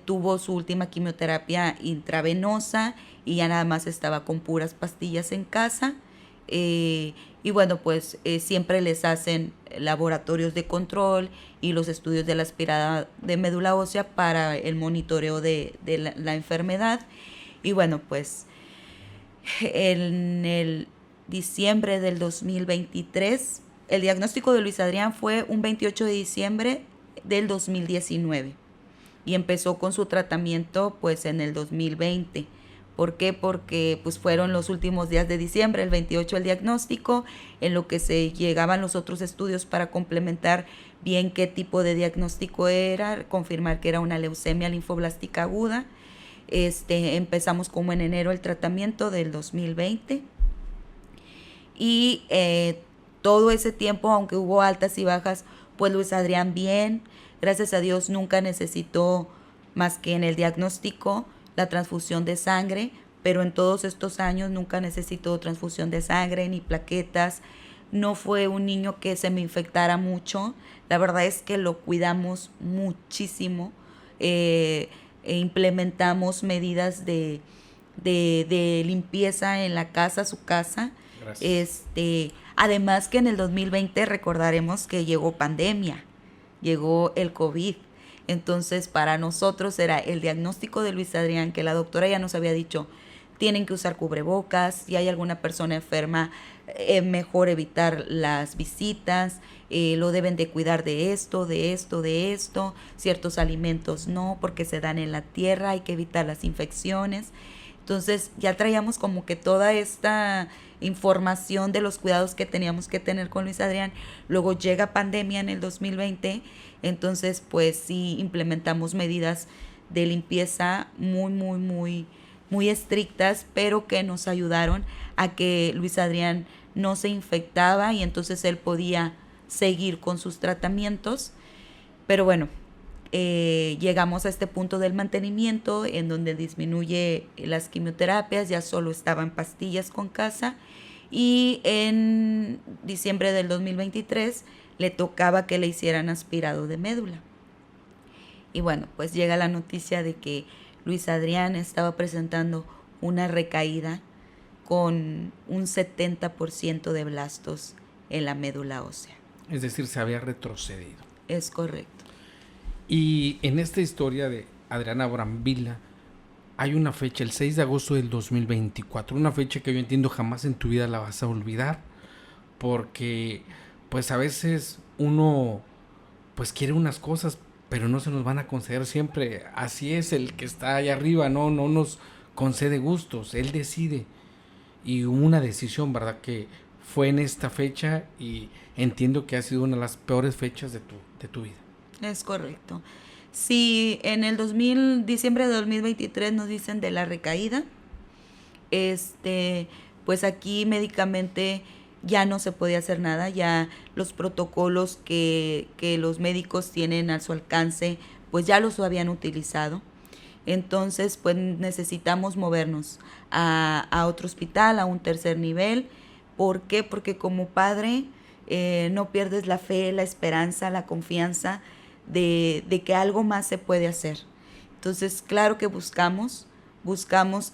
tuvo su última quimioterapia intravenosa y ya nada más estaba con puras pastillas en casa. Y bueno, pues siempre les hacen laboratorios de control y los estudios de la aspirada de médula ósea para el monitoreo de la enfermedad. Y bueno, pues en el diciembre del 2023, el diagnóstico de Luis Adrián fue un 28 de diciembre del 2019 y empezó con su tratamiento pues en el 2020. ¿Por qué? Porque pues fueron los últimos días de diciembre, el 28 el diagnóstico, en lo que se llegaban los otros estudios para complementar bien qué tipo de diagnóstico era, confirmar que era una leucemia linfoblástica aguda. Empezamos como en enero el tratamiento del 2020 y todo ese tiempo, aunque hubo altas y bajas, pues Luis Adrián bien, gracias a Dios nunca necesitó más que en el diagnóstico la transfusión de sangre, pero en todos estos años nunca necesitó transfusión de sangre ni plaquetas. No fue un niño que se me infectara mucho, la verdad es que lo cuidamos muchísimo, implementamos medidas de limpieza en la casa, su casa. Gracias. Además que en el 2020 recordaremos que llegó pandemia, llegó el COVID. Entonces, para nosotros era el diagnóstico de Luis Adrián, que la doctora ya nos había dicho, tienen que usar cubrebocas, si hay alguna persona enferma, mejor evitar las visitas, lo deben de cuidar de esto, ciertos alimentos no, porque se dan en la tierra, hay que evitar las infecciones. Entonces, ya traíamos como que toda esta información de los cuidados que teníamos que tener con Luis Adrián. Luego llega pandemia en el 2020, entonces pues sí implementamos medidas de limpieza muy estrictas, pero que nos ayudaron a que Luis Adrián no se infectaba y entonces él podía seguir con sus tratamientos. Pero bueno, llegamos a este punto del mantenimiento en donde disminuye las quimioterapias, ya solo estaban pastillas con casa y en diciembre del 2023 le tocaba que le hicieran aspirado de médula. Y bueno, pues llega la noticia de que Luis Adrián estaba presentando una recaída con un 70% de blastos en la médula ósea. Es decir, se había retrocedido. Es correcto. Y en esta historia de Adriana Brambila hay una fecha, el 6 de agosto del 2024, una fecha que yo entiendo jamás en tu vida la vas a olvidar, porque pues a veces uno pues quiere unas cosas, pero no se nos van a conceder siempre. Así es el que está allá arriba, no nos concede gustos, él decide. Y hubo una decisión, ¿verdad? Que fue en esta fecha y entiendo que ha sido una de las peores fechas de tu vida. Es correcto. Si en el diciembre de 2023 nos dicen de la recaída, pues aquí médicamente ya no se podía hacer nada, ya los protocolos que los médicos tienen a su alcance, pues ya los habían utilizado. Entonces, pues necesitamos movernos a otro hospital, a un tercer nivel. ¿Por qué? Porque como padre no pierdes la fe, la esperanza, la confianza de que algo más se puede hacer. Entonces, claro que buscamos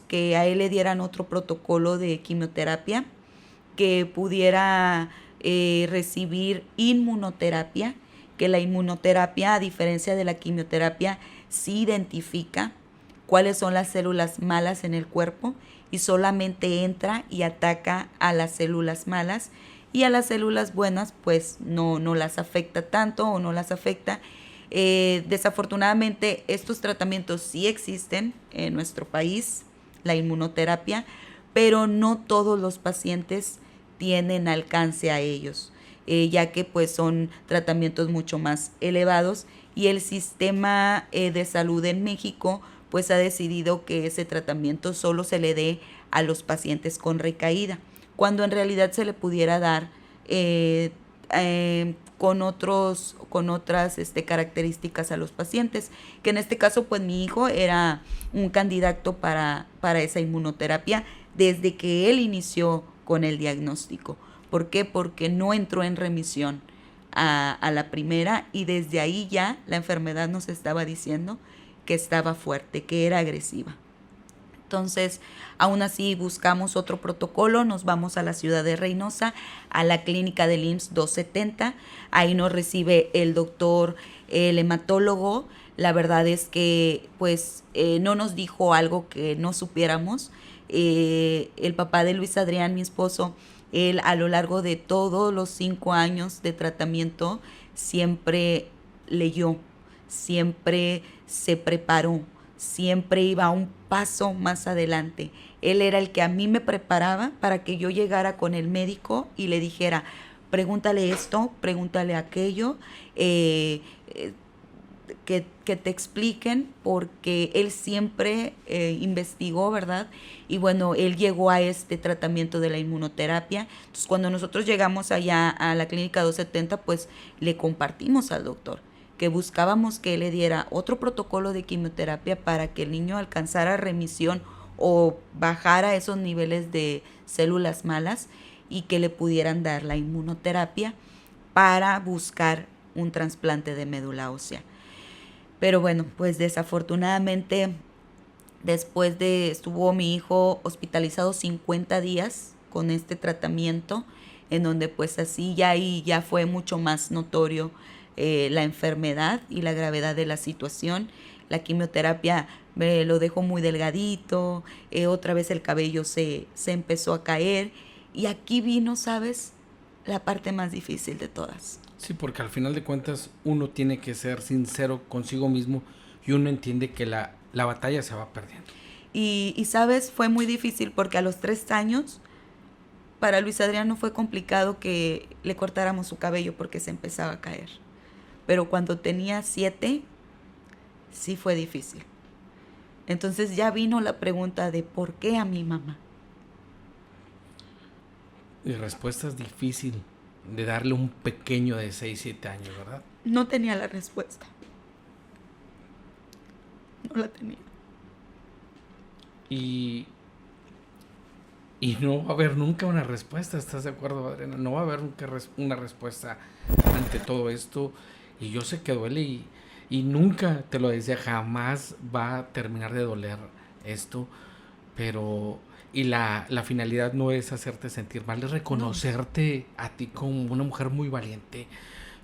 que a él le dieran otro protocolo de quimioterapia, que pudiera recibir inmunoterapia, que la inmunoterapia, a diferencia de la quimioterapia, sí identifica cuáles son las células malas en el cuerpo y solamente entra y ataca a las células malas, y a las células buenas pues no las afecta tanto o no las afecta. Desafortunadamente estos tratamientos sí existen en nuestro país, la inmunoterapia, pero no todos los pacientes tienen alcance a ellos, ya que pues son tratamientos mucho más elevados, y el sistema de salud en México pues ha decidido que ese tratamiento solo se le dé a los pacientes con recaída, cuando en realidad se le pudiera dar con otras características a los pacientes, que en este caso pues mi hijo era un candidato para esa inmunoterapia desde que él inició con el diagnóstico. ¿Por qué? Porque no entró en remisión a la primera, y desde ahí ya la enfermedad nos estaba diciendo que estaba fuerte, que era agresiva. Entonces, aún así buscamos otro protocolo, nos vamos a la ciudad de Reynosa, a la clínica del IMSS 270, ahí nos recibe el doctor, el hematólogo. La verdad es que pues no nos dijo algo que no supiéramos. El papá de Luis Adrián, mi esposo, él a lo largo de todos los 5 años de tratamiento siempre leyó, siempre se preparó, siempre iba un paso más adelante. Él era el que a mí me preparaba para que yo llegara con el médico y le dijera, pregúntale esto, pregúntale aquello, que te expliquen, porque él siempre investigó, ¿verdad? Y bueno, él llegó a este tratamiento de la inmunoterapia. Entonces, cuando nosotros llegamos allá a la clínica 270, pues le compartimos al doctor que buscábamos que él le diera otro protocolo de quimioterapia para que el niño alcanzara remisión o bajara esos niveles de células malas, y que le pudieran dar la inmunoterapia para buscar un trasplante de médula ósea. Pero bueno, pues desafortunadamente estuvo mi hijo hospitalizado 50 días con este tratamiento, en donde pues así ya fue mucho más notorio la enfermedad y la gravedad de la situación. La quimioterapia me lo dejó muy delgadito, otra vez el cabello se empezó a caer, y aquí vino, ¿sabes?, la parte más difícil de todas. Sí, porque al final de cuentas uno tiene que ser sincero consigo mismo, y uno entiende que la batalla se va perdiendo. Y ¿sabes? Fue muy difícil porque a los 3 años para Luis Adrián no fue complicado que le cortáramos su cabello porque se empezaba a caer. Pero cuando tenía 7, sí fue difícil. Entonces ya vino la pregunta de ¿por qué a mi mamá? Y respuesta es difícil de darle a un pequeño de 6, 7 años, ¿verdad? No tenía la respuesta. No la tenía. Y no va a haber nunca una respuesta, ¿estás de acuerdo, Adriana? No va a haber nunca una respuesta ante todo esto. Y yo sé que duele, y nunca, te lo decía, jamás va a terminar de doler esto. Pero, y la finalidad no es hacerte sentir mal, es reconocerte a ti como una mujer muy valiente.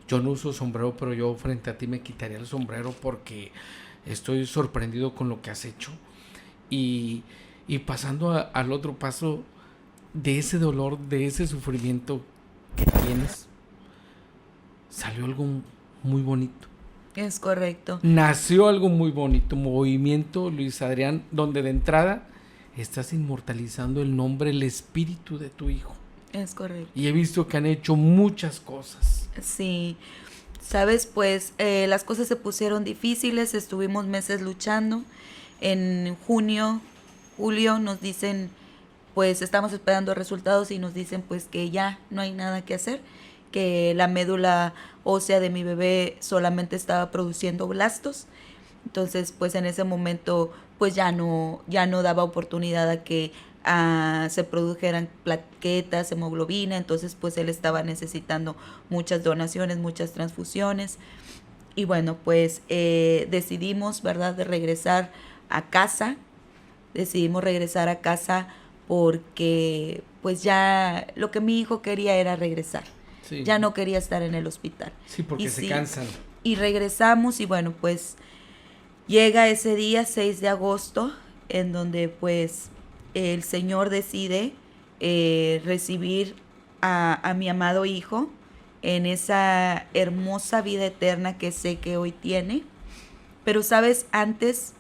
Yo no uso sombrero, pero yo frente a ti me quitaría el sombrero porque estoy sorprendido con lo que has hecho. Y pasando al otro paso de ese dolor, de ese sufrimiento que tienes, salió algo muy bonito. Es correcto. Nació algo muy bonito, Movimiento Luis Adrián, donde de entrada estás inmortalizando el nombre, el espíritu de tu hijo. Es correcto. Y he visto que han hecho muchas cosas. Sí, sabes, pues las cosas se pusieron difíciles, estuvimos meses luchando. En junio, julio nos dicen, pues estamos esperando resultados y nos dicen pues que ya no hay nada que hacer, que la médula ósea de mi bebé solamente estaba produciendo blastos. Entonces, pues en ese momento pues ya no daba oportunidad a que se produjeran plaquetas, hemoglobina. Entonces pues él estaba necesitando muchas donaciones, muchas transfusiones. Y bueno, pues decidimos, ¿verdad?, de regresar a casa. Decidimos regresar a casa porque pues ya lo que mi hijo quería era regresar. Sí. Ya no quería estar en el hospital. Sí, porque se cansan. Y regresamos y bueno, pues llega ese día, 6 de agosto, en donde pues el Señor decide recibir a mi amado hijo en esa hermosa vida eterna que sé que hoy tiene. Pero sabes, antes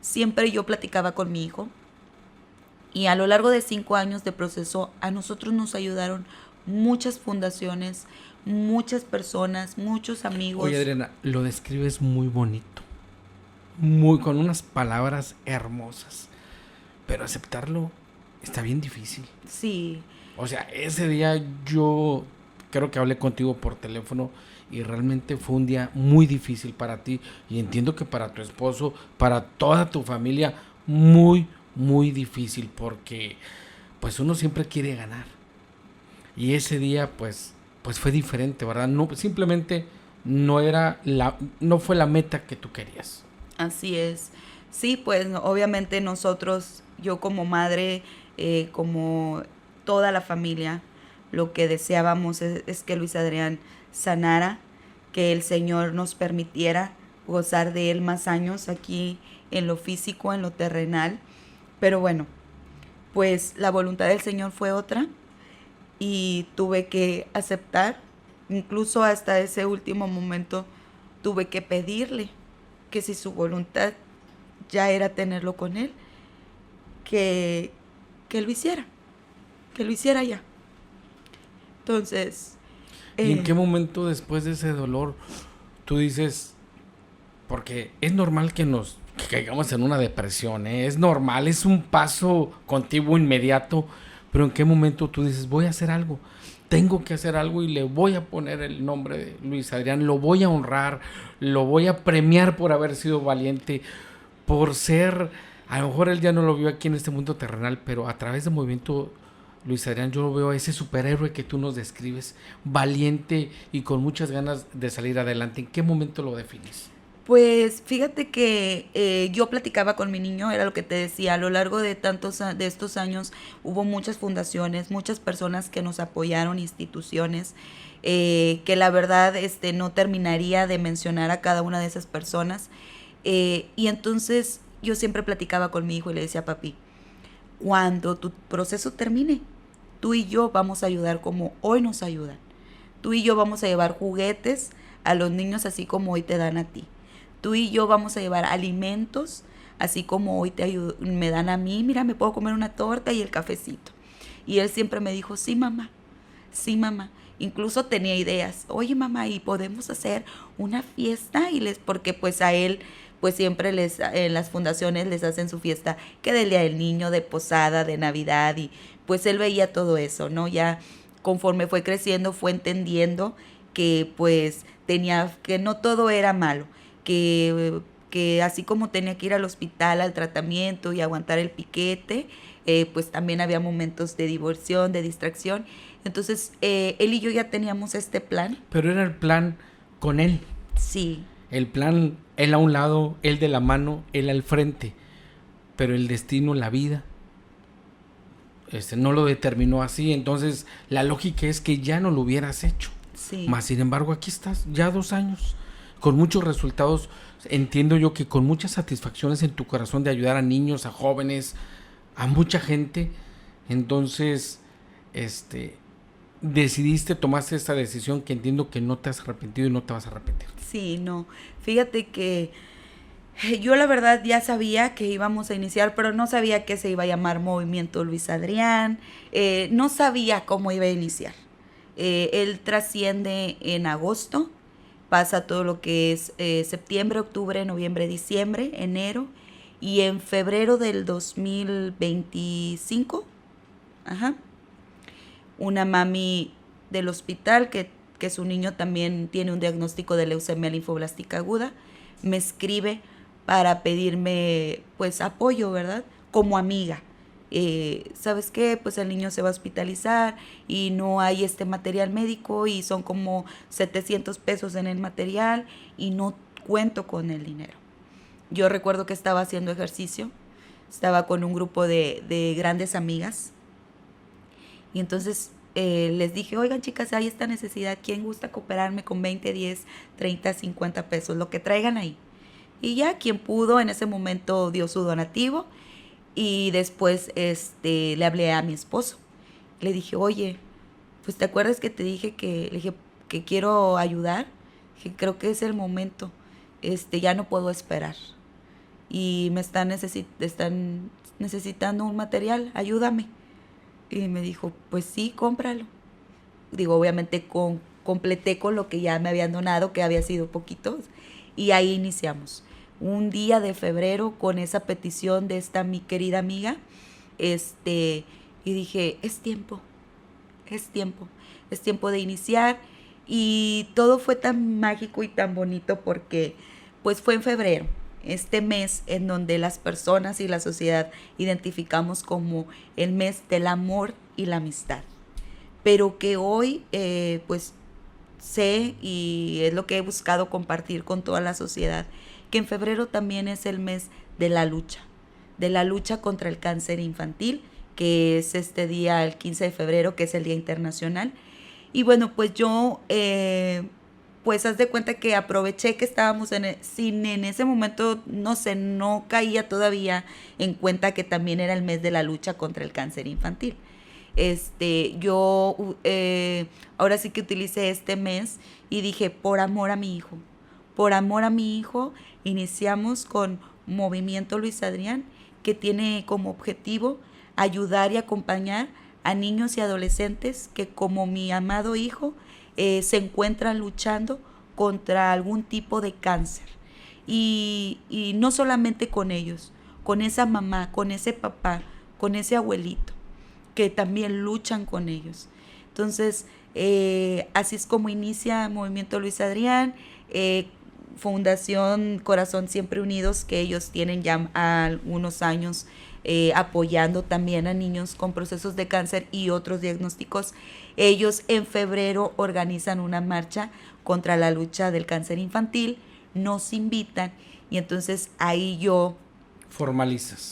siempre yo platicaba con mi hijo y a lo largo de 5 años de proceso a nosotros nos ayudaron muchas fundaciones, muchas personas, muchos amigos. Oye, Adriana, lo describes muy bonito, con unas palabras hermosas, pero aceptarlo está bien difícil. Sí. O sea, ese día yo creo que hablé contigo por teléfono y realmente fue un día muy difícil para ti y entiendo que para tu esposo, para toda tu familia, muy, muy difícil porque pues uno siempre quiere ganar. Y ese día pues fue diferente, ¿verdad? No, simplemente no fue la meta que tú querías. Así es. Sí, pues obviamente nosotros, yo como madre, como toda la familia, lo que deseábamos es que Luis Adrián sanara, que el Señor nos permitiera gozar de él más años aquí en lo físico, en lo terrenal. Pero bueno, pues la voluntad del Señor fue otra y tuve que aceptar, incluso hasta ese último momento tuve que pedirle que si su voluntad ya era tenerlo con él, que lo hiciera ya. Entonces... ¿Y en qué momento después de ese dolor tú dices, porque es normal que caigamos en una depresión, es normal, es un paso continuo inmediato, pero en qué momento tú dices, voy a hacer algo, tengo que hacer algo y le voy a poner el nombre de Luis Adrián, lo voy a honrar, lo voy a premiar por haber sido valiente, por ser, a lo mejor él ya no lo vio aquí en este mundo terrenal, pero a través del Movimiento Luis Adrián yo lo veo a ese superhéroe que tú nos describes, valiente y con muchas ganas de salir adelante. ¿En qué momento lo defines? Pues fíjate que yo platicaba con mi niño, era lo que te decía, a lo largo de estos años hubo muchas fundaciones, muchas personas que nos apoyaron, instituciones, que la verdad no terminaría de mencionar a cada una de esas personas. Y entonces yo siempre platicaba con mi hijo y le decía, papi, cuando tu proceso termine, tú y yo vamos a ayudar como hoy nos ayudan. Tú y yo vamos a llevar juguetes a los niños así como hoy te dan a ti. Tú y yo vamos a llevar alimentos así como hoy me dan a mí. Mira, me puedo comer una torta y el cafecito. Y él siempre me dijo, sí, mamá. Sí, mamá. Incluso tenía ideas. Oye, mamá, ¿y podemos hacer una fiesta? Porque pues a él... pues siempre en las fundaciones les hacen su fiesta, que del Día del Niño, de posada, de Navidad, y pues él veía todo eso, ¿no? Ya conforme fue creciendo, fue entendiendo que pues que no todo era malo, que así como tenía que ir al hospital, al tratamiento y aguantar el piquete, pues también había momentos de diversión, de distracción. Entonces, él y yo ya teníamos este plan. Pero era el plan con él. Sí. El plan, él a un lado, él de la mano, él al frente. Pero el destino, la vida, no lo determinó así. Entonces, la lógica es que ya no lo hubieras hecho. Sí. Más sin embargo, aquí estás, ya 2 años, con muchos resultados. Entiendo yo que con muchas satisfacciones en tu corazón de ayudar a niños, a jóvenes, a mucha gente. Entonces, decidiste, tomaste esta decisión que entiendo que no te has arrepentido y no te vas a arrepentir? Sí, no. Fíjate que yo la verdad ya sabía que íbamos a iniciar, pero no sabía que se iba a llamar Movimiento Luis Adrián. No sabía cómo iba a iniciar. Él trasciende en agosto, pasa todo lo que es septiembre, octubre, noviembre, diciembre, enero, y en febrero del 2025, una mami del hospital que su niño también tiene un diagnóstico de leucemia linfoblástica aguda, me escribe para pedirme pues apoyo, ¿verdad? Como amiga. ¿Sabes qué? Pues el niño se va a hospitalizar y no hay este material médico y son como 700 pesos en el material y no cuento con el dinero. Yo recuerdo que estaba haciendo ejercicio, estaba con un grupo de grandes amigas y entonces les dije, oigan chicas, hay esta necesidad, ¿quién gusta cooperarme con 20, 10, 30, 50 pesos? Lo que traigan ahí. Y ya quien pudo en ese momento dio su donativo y después le hablé a mi esposo. Le dije, oye, pues ¿te acuerdas que te dije le dije que quiero ayudar? Dije, creo que es el momento, ya no puedo esperar. Y me están necesitando un material, ayúdame. Y me dijo, pues sí, cómpralo. Digo, obviamente completé con lo que ya me habían donado, que había sido poquito, y ahí iniciamos. Un día de febrero con esa petición de esta mi querida amiga, y dije, es tiempo de iniciar, y todo fue tan mágico y tan bonito porque pues fue en febrero, este mes en donde las personas y la sociedad identificamos como el mes del amor y la amistad, pero que hoy pues sé, y es lo que he buscado compartir con toda la sociedad, que en febrero también es el mes de la lucha contra el cáncer infantil, que es este día, el 15 de febrero, que es el Día Internacional. Y bueno, pues yo, pues haz de cuenta que aproveché que estábamos en ese momento, no sé, no caía todavía en cuenta que también era el mes de la lucha contra el cáncer infantil. Yo ahora sí que utilicé este mes y dije, por amor a mi hijo, iniciamos con Movimiento Luis Adrián, que tiene como objetivo ayudar y acompañar a niños y adolescentes que, como mi amado hijo, se encuentran luchando contra algún tipo de cáncer. Y no solamente con ellos, con esa mamá, con ese papá, con ese abuelito, que también luchan con ellos. Entonces, así es como inicia Movimiento Luis Adrián, Fundación Corazón Siempre Unidos, que ellos tienen ya algunos años apoyando también a niños con procesos de cáncer y otros diagnósticos. Ellos en febrero organizan una marcha contra la lucha del cáncer infantil, nos invitan y entonces ahí yo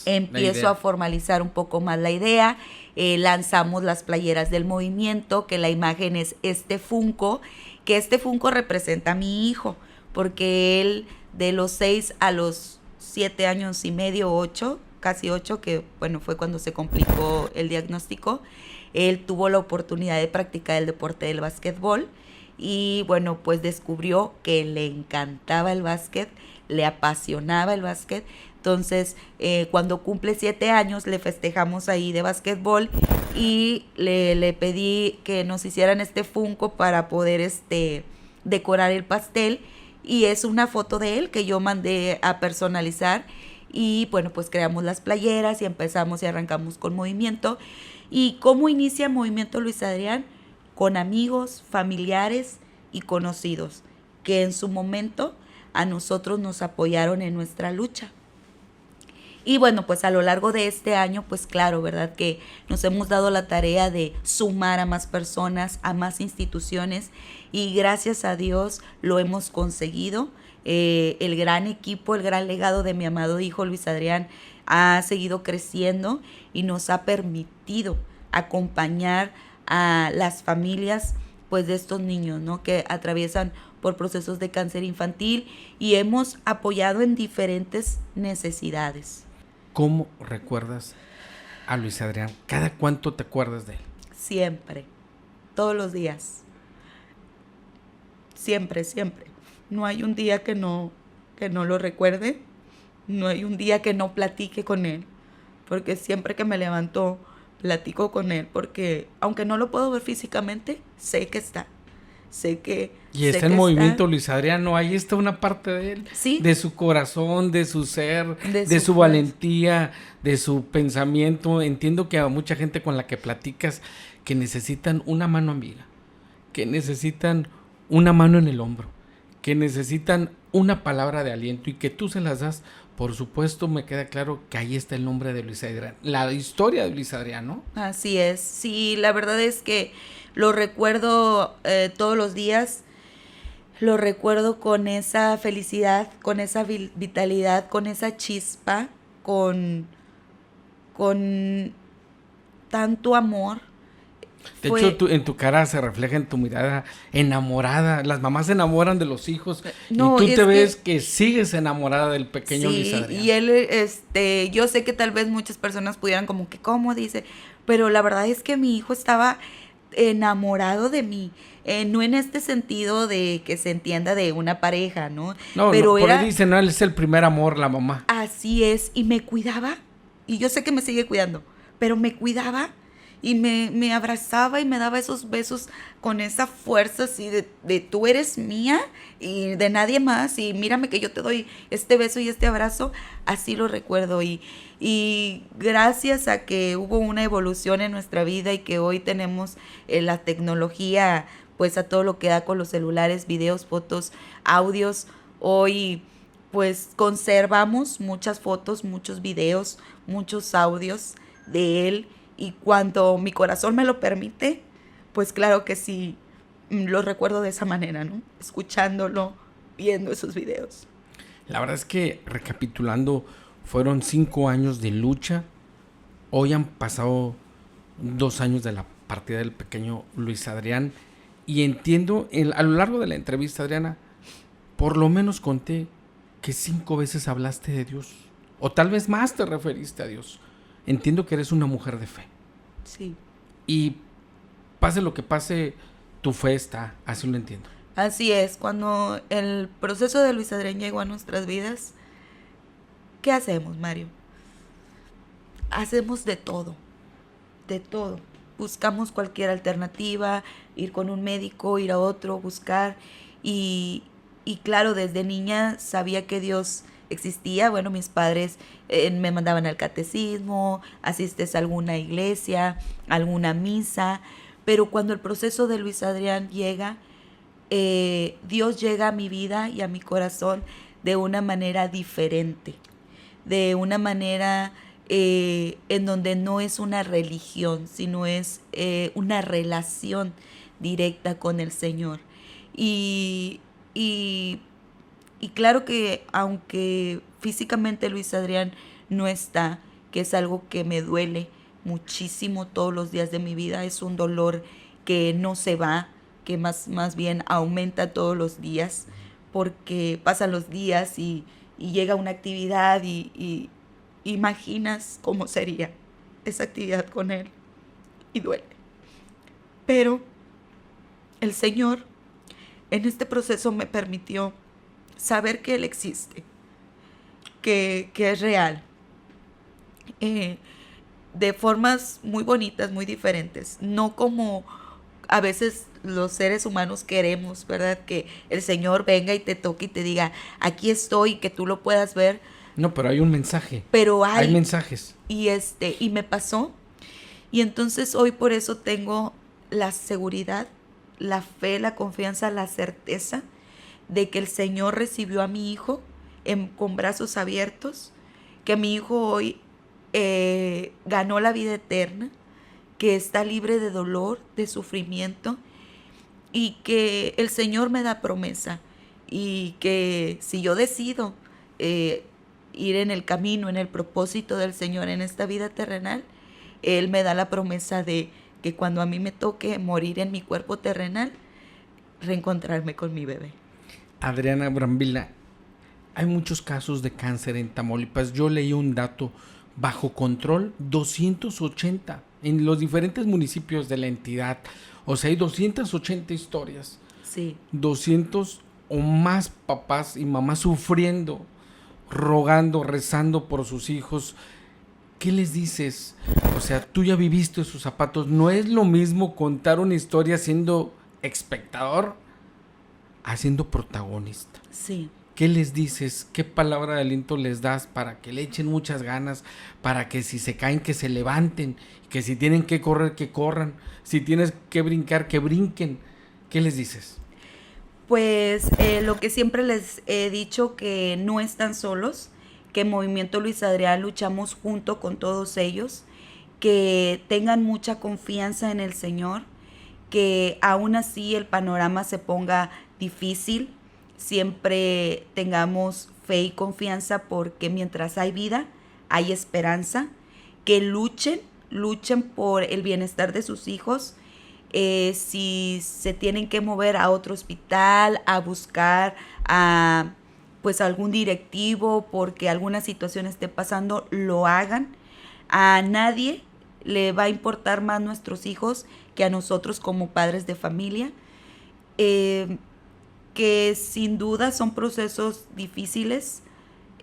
empiezo a formalizar un poco más la idea. Lanzamos las playeras del movimiento, que la imagen es este Funko, que este Funko representa a mi hijo, porque él de los 6 a los 7 años y medio, 8, casi 8, que bueno, fue cuando se complicó el diagnóstico, él tuvo la oportunidad de practicar el deporte del básquetbol y bueno, pues descubrió que le encantaba el básquet, le apasionaba el básquet. Entonces, cuando cumple 7 años, le festejamos ahí de básquetbol y le pedí que nos hicieran este Funko para poder decorar el pastel. Y es una foto de él que yo mandé a personalizar. Y bueno, pues creamos las playeras y empezamos y arrancamos con Movimiento. ¿Y cómo inicia Movimiento Luis Adrián? Con amigos, familiares y conocidos que en su momento a nosotros nos apoyaron en nuestra lucha. Y bueno, pues a lo largo de este año, pues claro, ¿verdad? Que nos hemos dado la tarea de sumar a más personas, a más instituciones y gracias a Dios lo hemos conseguido. El gran equipo, el gran legado de mi amado hijo Luis Adrián ha seguido creciendo y nos ha permitido acompañar a las familias pues de estos niños, ¿no? Que atraviesan por procesos de cáncer infantil y hemos apoyado en diferentes necesidades. ¿Cómo recuerdas a Luis Adrián? ¿Cada cuánto te acuerdas de él? Siempre. todos los días. Siempre, siempre. No hay un día que no lo recuerde, no hay un día que no platique con él, porque siempre que me levanto platico con él, porque aunque no lo puedo ver físicamente, sé que está. Y está en movimiento, Luis Adrián, ¿no? Ahí está una parte de él, ¿sí? De su corazón, de su ser, de su valentía, de su pensamiento. Entiendo que a mucha gente con la que platicas que necesitan una mano amiga, que necesitan una mano en el hombro, que necesitan una palabra de aliento y que tú se las das. Por supuesto, me queda claro que ahí está el nombre de Luis Adrián, la historia de Luis Adrián, ¿no? Así es, sí, la verdad es que lo recuerdo todos los días, lo recuerdo con esa felicidad, con esa vitalidad, con esa chispa, con tanto amor. De hecho, en tu cara se refleja en tu mirada enamorada. Las mamás se enamoran de los hijos no, y tú te ves que sigues enamorada del pequeño sí, Luis Adrián. Y él, yo sé que tal vez muchas personas pudieran como que, ¿cómo dice? Pero la verdad es que mi hijo estaba enamorado de mí. No en este sentido de que se entienda de una pareja, ¿no? No, pero no, por ahí dice, no, él es el primer amor, la mamá. Así es, y me cuidaba, y yo sé que me sigue cuidando, pero me cuidaba y me abrazaba y me daba esos besos con esa fuerza así de tú eres mía y de nadie más, y mírame que yo te doy este beso y este abrazo. Así lo recuerdo, y gracias a que hubo una evolución en nuestra vida y que hoy tenemos la tecnología pues a todo lo que da con los celulares, videos, fotos, audios, hoy pues conservamos muchas fotos, muchos videos, muchos audios de él, y cuando mi corazón me lo permite, pues claro que sí, lo recuerdo de esa manera, ¿no? Escuchándolo, viendo esos videos. La verdad es que, recapitulando, fueron 5 años de lucha. Hoy han pasado 2 años de la partida del pequeño Luis Adrián. Y entiendo, a lo largo de la entrevista, Adriana, por lo menos conté que 5 veces hablaste de Dios. O tal vez más te referiste a Dios. Entiendo que eres una mujer de fe. Sí. Y pase lo que pase, tu fe está, así lo entiendo. Así es, cuando el proceso de Luis Adrián llegó a nuestras vidas, ¿qué hacemos, Mario? Hacemos de todo, de todo. Buscamos cualquier alternativa, ir con un médico, ir a otro, buscar. Y claro, desde niña sabía que Dios existía. Bueno, mis padres me mandaban al catecismo, asistes a alguna iglesia, alguna misa. Pero cuando el proceso de Luis Adrián llega, Dios llega a mi vida y a mi corazón de una manera diferente, de una manera en donde no es una religión, sino es una relación directa con el Señor. Y claro que aunque físicamente Luis Adrián no está, que es algo que me duele muchísimo todos los días de mi vida, es un dolor que no se va, que más bien aumenta todos los días, porque pasan los días y llega una actividad y imaginas cómo sería esa actividad con él y duele. Pero el Señor en este proceso me permitió saber que Él existe, que es real, de formas muy bonitas, muy diferentes, no como a veces los seres humanos queremos, ¿verdad? Que el Señor venga y te toque y te diga, aquí estoy, que tú lo puedas ver. No, pero hay un mensaje. Pero hay mensajes. Y me pasó. Y entonces hoy por eso tengo la seguridad, la fe, la confianza, la certeza de que el Señor recibió a mi hijo con brazos abiertos, que mi hijo hoy ganó la vida eterna, que está libre de dolor, de sufrimiento, y que el Señor me da promesa, y que si yo decido ir en el camino, en el propósito del Señor en esta vida terrenal, Él me da la promesa de que cuando a mí me toque morir en mi cuerpo terrenal, reencontrarme con mi bebé. Adriana Brambila, hay muchos casos de cáncer en Tamaulipas. Yo leí un dato, bajo control, 280 en los diferentes municipios de la entidad. O sea, hay 280 historias. Sí. 200 o más papás y mamás sufriendo, rogando, rezando por sus hijos. ¿Qué les dices? O sea, tú ya viviste sus zapatos. No es lo mismo contar una historia siendo espectador a siendo protagonista. Sí. ¿Qué les dices? ¿Qué palabra de aliento les das para que le echen muchas ganas? Para que si se caen, que se levanten. Que si tienen que correr, que corran. Si tienes que brincar, que brinquen. ¿Qué les dices? Pues lo que siempre les he dicho, que no están solos, que en Movimiento Luis Adrián luchamos junto con todos ellos, que tengan mucha confianza en el Señor, que aún así el panorama se ponga difícil, siempre tengamos fe y confianza, porque mientras hay vida, hay esperanza, que luchen por el bienestar de sus hijos. Si se tienen que mover a otro hospital, a buscar a pues algún directivo porque alguna situación esté pasando, lo hagan. A nadie le va a importar más nuestros hijos que a nosotros como padres de familia. Que sin duda son procesos difíciles,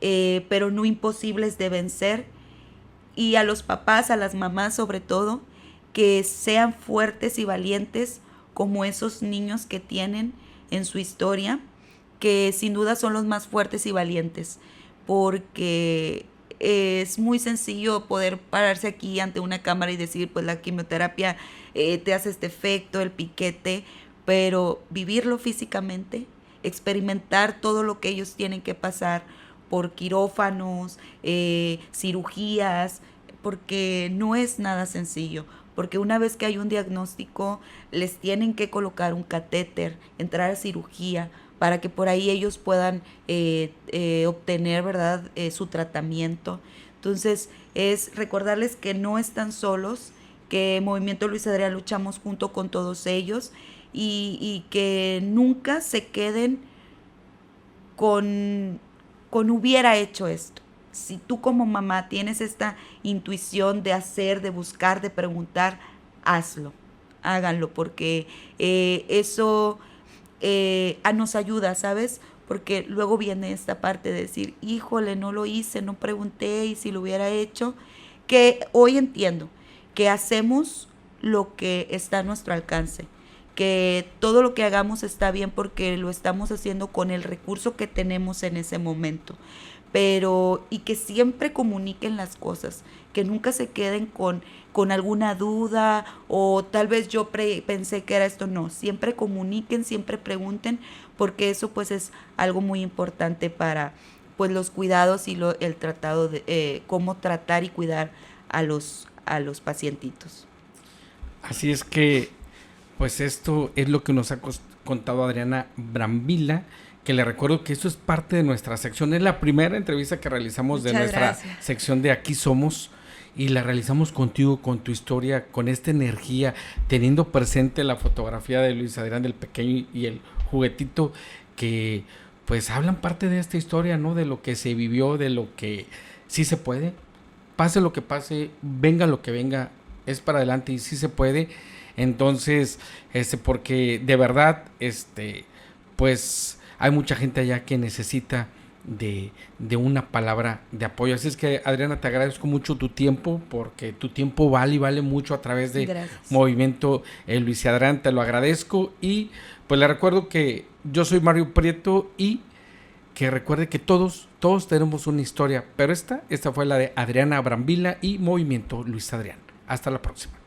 pero no imposibles de vencer. Y a los papás, a las mamás sobre todo, que sean fuertes y valientes como esos niños que tienen en su historia, que sin duda son los más fuertes y valientes, porque es muy sencillo poder pararse aquí ante una cámara y decir, pues la quimioterapia te hace este efecto, el piquete, pero vivirlo físicamente, experimentar todo lo que ellos tienen que pasar por quirófanos, cirugías, porque no es nada sencillo, porque una vez que hay un diagnóstico les tienen que colocar un catéter, entrar a cirugía para que por ahí ellos puedan obtener, ¿verdad?, su tratamiento. Entonces es recordarles que no están solos, que Movimiento Luis Adrián luchamos junto con todos ellos y que nunca se queden con hubiera hecho esto. Si tú como mamá tienes esta intuición de hacer, de buscar, de preguntar, hazlo, háganlo, porque eso nos ayuda, ¿sabes? Porque luego viene esta parte de decir, híjole, no lo hice, no pregunté, y si lo hubiera hecho, que hoy entiendo que hacemos lo que está a nuestro alcance, que todo lo que hagamos está bien porque lo estamos haciendo con el recurso que tenemos en ese momento. Pero, y que siempre comuniquen las cosas, que nunca se queden con alguna duda o tal vez yo pensé que era esto. No, siempre comuniquen, siempre pregunten, porque eso pues es algo muy importante para pues los cuidados y el tratado de cómo tratar y cuidar a los pacientitos. Así es que pues esto es lo que nos ha contado Adriana Brambila, que le recuerdo que esto es parte de nuestra sección. Es la primera entrevista que realizamos de nuestra sección de Aquí Somos, y la realizamos contigo, con tu historia, con esta energía, teniendo presente la fotografía de Luis Adrián, del pequeño y el juguetito, que pues hablan parte de esta historia, ¿no? De lo que se vivió, de lo que sí se puede, pase lo que pase, venga lo que venga, es para adelante y sí se puede. Entonces, porque de verdad, pues hay mucha gente allá que necesita de una palabra de apoyo. Así es que, Adriana, te agradezco mucho tu tiempo, porque tu tiempo vale mucho a través de Gracias. Movimiento Luis Adrián. Te lo agradezco, y pues le recuerdo que yo soy Mario Prieto, y que recuerde que todos tenemos una historia, pero esta fue la de Adriana Brambila y Movimiento Luis Adrián. Hasta la próxima.